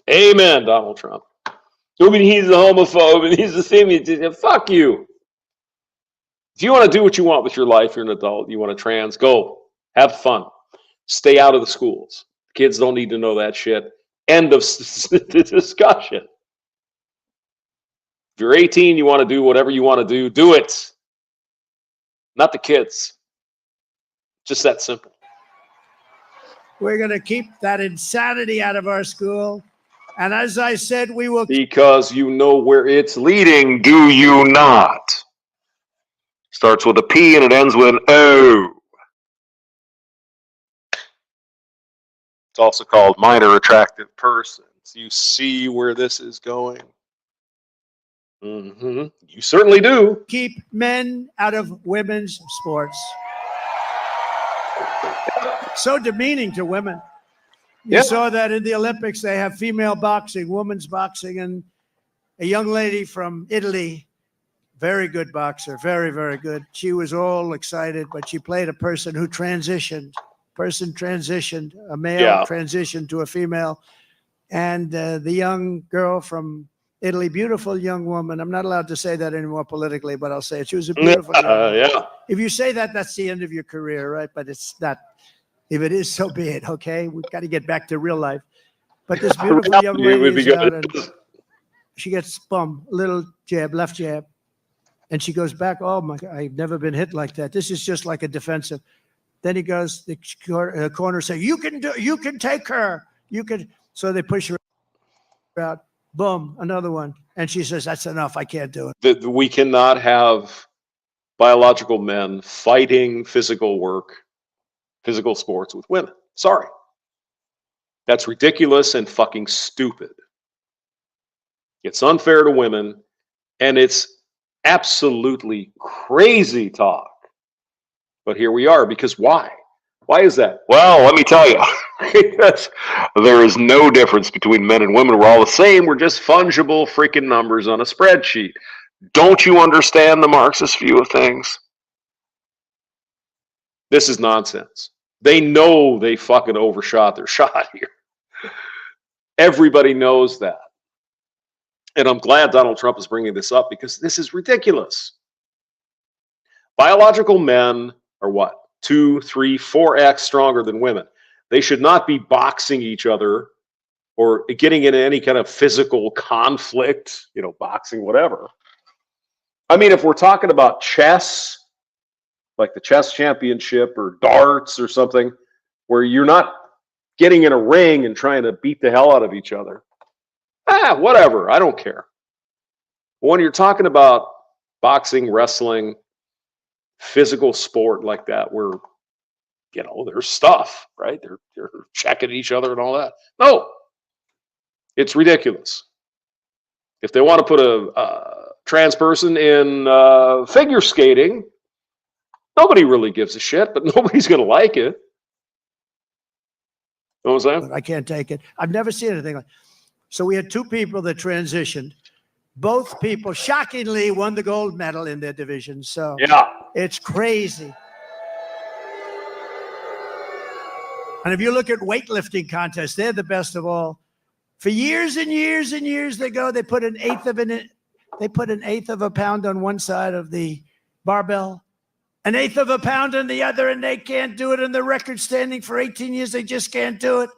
Amen, Donald Trump. I mean, he's a homophobe and he's a semi. Fuck you. If you want to do what you want with your life, you're an adult, you want to trans, go. Have fun. Stay out of the schools. Kids don't need to know that shit. End of discussion. If you're 18, you want to do whatever you want to do it. Not the kids. Just that simple. We're going to keep that insanity out of our school. And as I said, we will... Because you know where it's leading, do you not? Starts with a P and it ends with an O. It's also called minor attractive persons. You see where this is going? Mm-hmm. You certainly do. Keep men out of women's sports. So demeaning to women. You saw that in the Olympics. They have female boxing, women's boxing, and a young lady from Italy, very good boxer, very, very good. She was all excited, but she played a person who transitioned. A male transitioned to a female. And the young girl from Italy, beautiful young woman. I'm not allowed to say that anymore politically, but I'll say it. She was a beautiful young woman. If you say that, that's the end of your career, right? But it's not. If it is, so be it, okay? We've got to get back to real life. But this beautiful young lady is out and she gets little jab, left jab. And she goes back, oh my God, I've never been hit like that. This is just like a defensive. Then he goes, the corner say, you can take her. You can. So they push her out. Boom, another one. And she says, that's enough. I can't do it. We cannot have biological men fighting physical sports with women. Sorry. That's ridiculous and fucking stupid. It's unfair to women, and it's absolutely crazy talk. But here we are, because why? Why is that? Well, let me tell you, because there is no difference between men and women. We're all the same. We're just fungible freaking numbers on a spreadsheet. Don't you understand the Marxist view of things? This is nonsense. They know they fucking overshot their shot here. Everybody knows that. And I'm glad Donald Trump is bringing this up because this is ridiculous. Biological men are what? 2, 3, 4x stronger than women. They should not be boxing each other or getting into any kind of physical conflict, boxing, whatever. I mean, if we're talking about chess, like the chess championship or darts or something, where you're not getting in a ring and trying to beat the hell out of each other, whatever, I don't care. But when you're talking about boxing, wrestling, physical sport like that, where there's stuff, right? They're checking each other and all that. No, it's ridiculous. If they want to put a trans person in figure skating, nobody really gives a shit, but nobody's going to like it. You know what I'm saying? I can't take it. I've never seen anything like. So we had 2 people that transitioned. Both people shockingly won the gold medal in their division. So yeah, it's crazy. And if you look at weightlifting contests, they're the best of all. For years and years and years ago, they put an eighth of a pound on one side of the barbell, an eighth of a pound on the other, and they can't do it. And the record standing for 18 years, they just can't do it.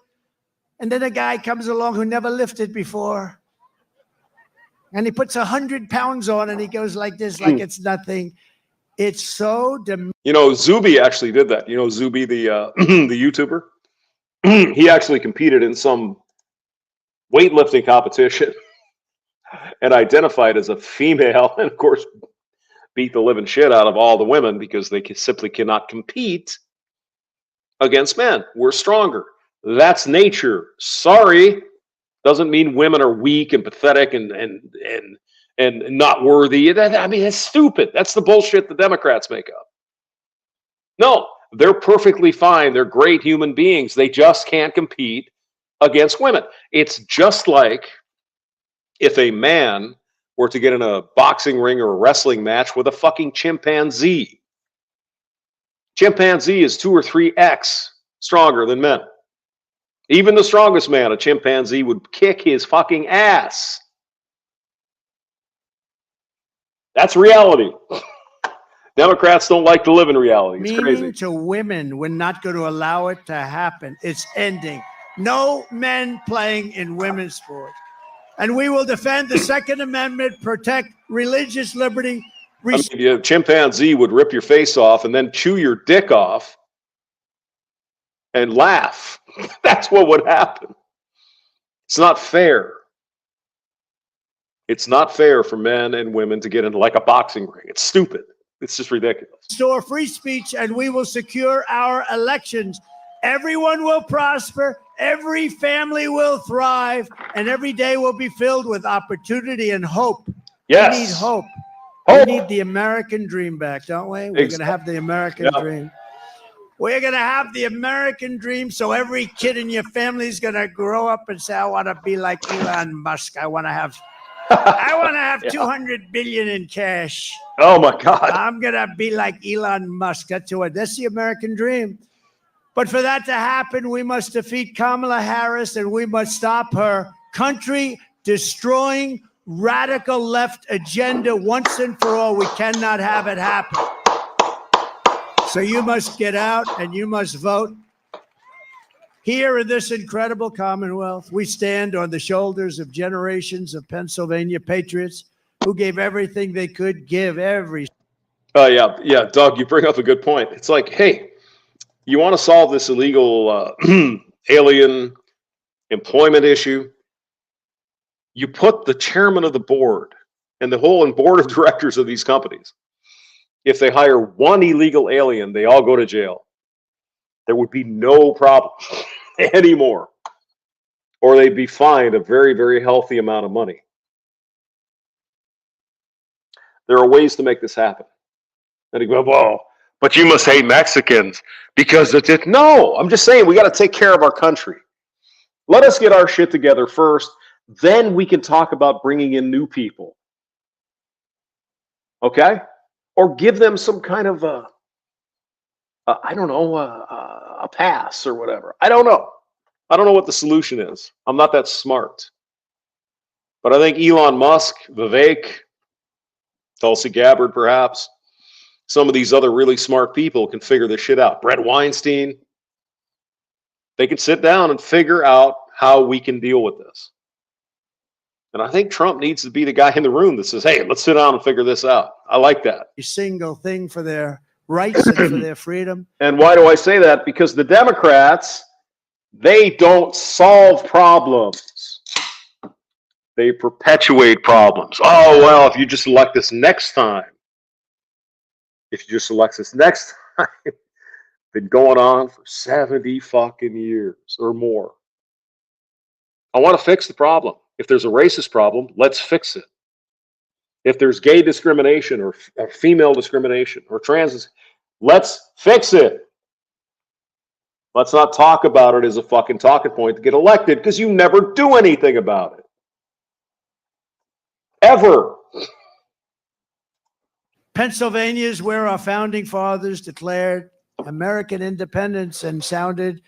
And then a guy comes along who never lifted before, and he puts 100 pounds on, and he goes like this, like it's nothing. It's so Zuby actually did that. Zuby, the YouTuber, he actually competed in some weightlifting competition and identified as a female, and of course beat the living shit out of all the women because they simply cannot compete against men. We're stronger. That's nature. Sorry. Doesn't mean women are weak and pathetic and not worthy. I mean, it's stupid. That's the bullshit the Democrats make up. No, they're perfectly fine. They're great human beings. They just can't compete against women. It's just like if a man were to get in a boxing ring or a wrestling match with a fucking chimpanzee. Chimpanzee is 2 or 3x stronger than men. Even the strongest man, a chimpanzee, would kick his fucking ass. That's reality. Democrats don't like to live in reality. It's crazy. Meaning to women, we're not going to allow it to happen. It's ending. No men playing in women's sports. And we will defend the Second Amendment, protect religious liberty. A chimpanzee would rip your face off and then chew your dick off and laugh. That's what would happen. It's not fair. It's not fair for men and women to get into like a boxing ring. It's stupid. It's just ridiculous. Restore free speech, and we will secure our elections. Everyone will prosper. Every family will thrive, and every day will be filled with opportunity and hope. Yes. We need hope. Hope. We need the American dream back, don't we? We're going to have the American dream. We're going to have the American dream, so every kid in your family is going to grow up and say, I want to be like Elon Musk. I want to have 200 billion in cash. Oh my God. I'm going to be like Elon Musk. That's the American dream. But for that to happen, we must defeat Kamala Harris, and we must stop her country-destroying radical left agenda once and for all. We cannot have it happen. So you must get out and you must vote. Here in this incredible Commonwealth, we stand on the shoulders of generations of Pennsylvania patriots who gave everything they could give. Yeah, Doug, you bring up a good point. It's like, hey, you want to solve this illegal alien employment issue? You put the chairman of the board and the whole board of directors of these companies. If they hire one illegal alien, they all go to jail. There would be no problem anymore. Or they'd be fined a very, very healthy amount of money. There are ways to make this happen. And you go, well, But you must hate Mexicans because it's it. No, I'm just saying we got to take care of our country. Let us get our shit together first. Then we can talk about bringing in new people. Okay? Or give them some kind of I don't know, a pass or whatever. I don't know. I don't know what the solution is. I'm not that smart. But I think Elon Musk, Vivek, Tulsi Gabbard, perhaps, some of these other really smart people can figure this shit out. Brett Weinstein, they can sit down and figure out how we can deal with this. And I think Trump needs to be the guy in the room that says, hey, let's sit down and figure this out. I like that. Single thing for their rights and for their freedom. And why do I say that? Because the Democrats, they don't solve problems. They perpetuate problems. Oh, well, if you just elect this next time, been going on for 70 fucking years or more. I want to fix the problem. If there's a racist problem, let's fix it. If there's gay discrimination or female discrimination or trans, let's fix it. Let's not talk about it as a fucking talking point to get elected because you never do anything about it. Ever. Pennsylvania is where our founding fathers declared American independence and sounded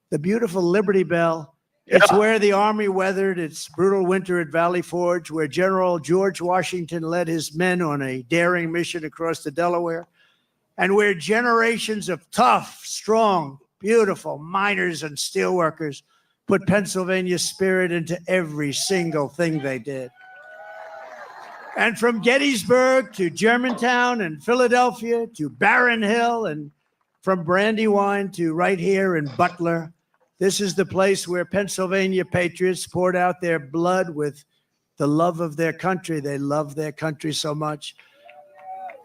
the beautiful Liberty Bell. It's where the Army weathered its brutal winter at Valley Forge, where General George Washington led his men on a daring mission across the Delaware, and where generations of tough, strong, beautiful miners and steelworkers put Pennsylvania spirit into every single thing they did. And from Gettysburg to Germantown and Philadelphia to Barron Hill, and from Brandywine to right here in Butler, this is the place where Pennsylvania patriots poured out their blood with the love of their country. They love their country so much.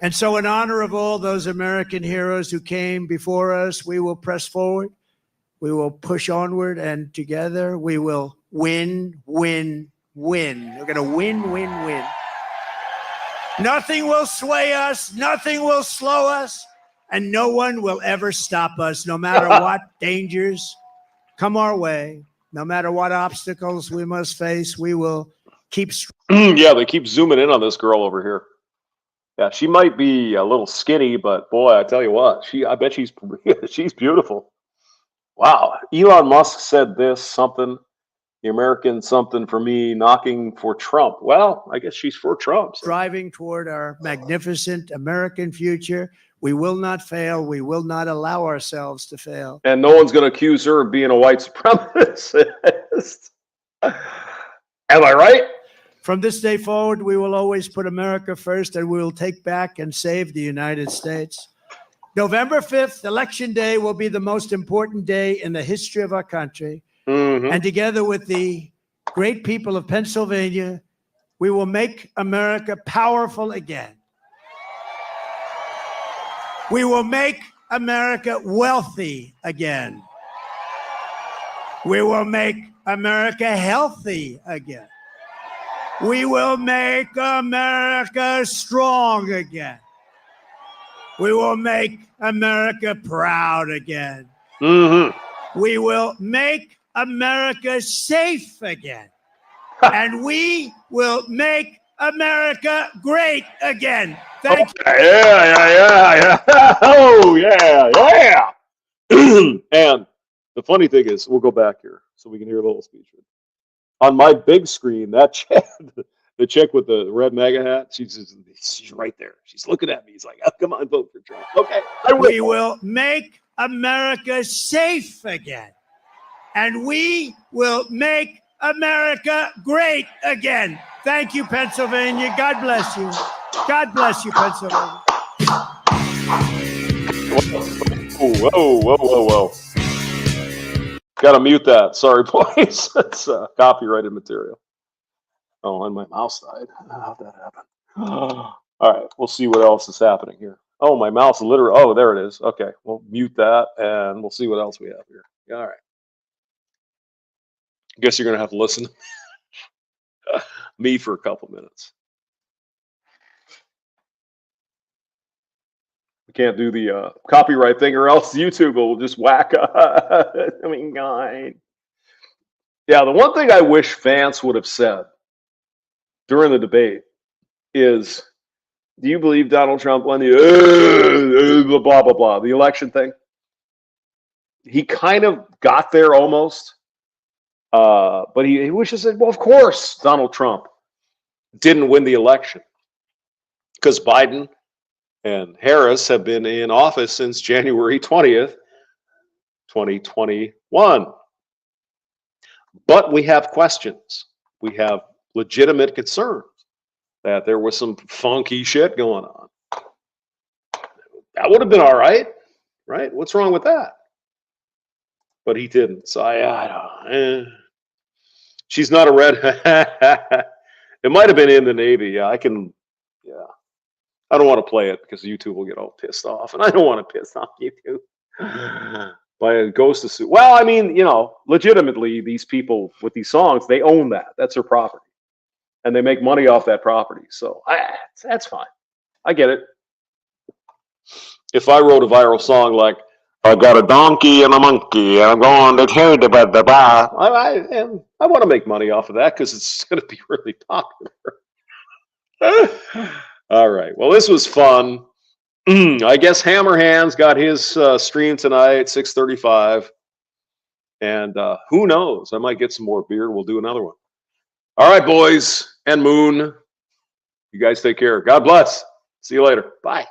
And so in honor of all those American heroes who came before us, we will press forward. We will push onward, and together we will win, win, win. We're going to win, win, win. Nothing will sway us. Nothing will slow us. And no one will ever stop us, no matter what dangers come our way, no matter what obstacles we must face. We will keep. Yeah, they keep zooming in on this girl over here. Yeah, she might be a little skinny, but boy, I tell you what, I bet she's beautiful. Wow. Elon Musk said this, something, the American something for me, knocking for Trump. Well, I guess she's for Trump. So. Striving toward our magnificent American future. We will not fail. We will not allow ourselves to fail. And no one's going to accuse her of being a white supremacist. Am I right? From this day forward, we will always put America first, and we will take back and save the United States. November 5th, Election Day, will be the most important day in the history of our country. Mm-hmm. And together with the great people of Pennsylvania, we will make America powerful again. We will make America wealthy again. We will make America healthy again. We will make America strong again. We will make America proud again. Mm-hmm. We will make America safe again. And we will make America great again. Thank you. Yeah. Oh, yeah. And the funny thing is, we'll go back here so we can hear the whole speech. On my big screen, that chick, the chick with the red MAGA hat, she's right there. She's looking at me. He's like, oh, come on, vote for Trump. Okay. We will make America safe again. And we will make America great again. Thank you, Pennsylvania. God bless you. God bless you, Pennsylvania. Whoa. Got to mute that. Sorry, boys. That's copyrighted material. Oh, and my mouse died. How'd that happen? All right, we'll see what else is happening here. Oh, my mouse literally. Oh, there it is. Okay, we'll mute that and we'll see what else we have here. All right. I guess you're going to have to listen to me for a couple minutes. can't do the copyright thing, or else YouTube will just whack us. I mean, God. Yeah, the one thing I wish Vance would have said during the debate is, do you believe Donald Trump won the blah, blah, blah, the election thing? He kind of got there almost, but he wishes said, well, of course Donald Trump didn't win the election because Biden and Harris have been in office since January 20th, 2021. But we have questions. We have legitimate concerns that there was some funky shit going on. That would have been all right? What's wrong with that? But he didn't. So I don't. She's not a red. It might have been in the Navy. Yeah, I can. Yeah, I don't want to play it because YouTube will get all pissed off, and I don't want to piss off YouTube. By a ghost of suit. Well, I mean, legitimately, these people with these songs, they own that. That's their property, and they make money off that property. So that's fine. I get it. If I wrote a viral song like, I got a donkey and a monkey, and I'm going to tell the blah. I want to make money off of that because it's going to be really popular. All right. Well, this was fun. I guess Hammer Hands got his stream tonight, 6:35. And who knows? I might get some more beer. We'll do another one. All right, boys and Moon. You guys take care. God bless. See you later. Bye.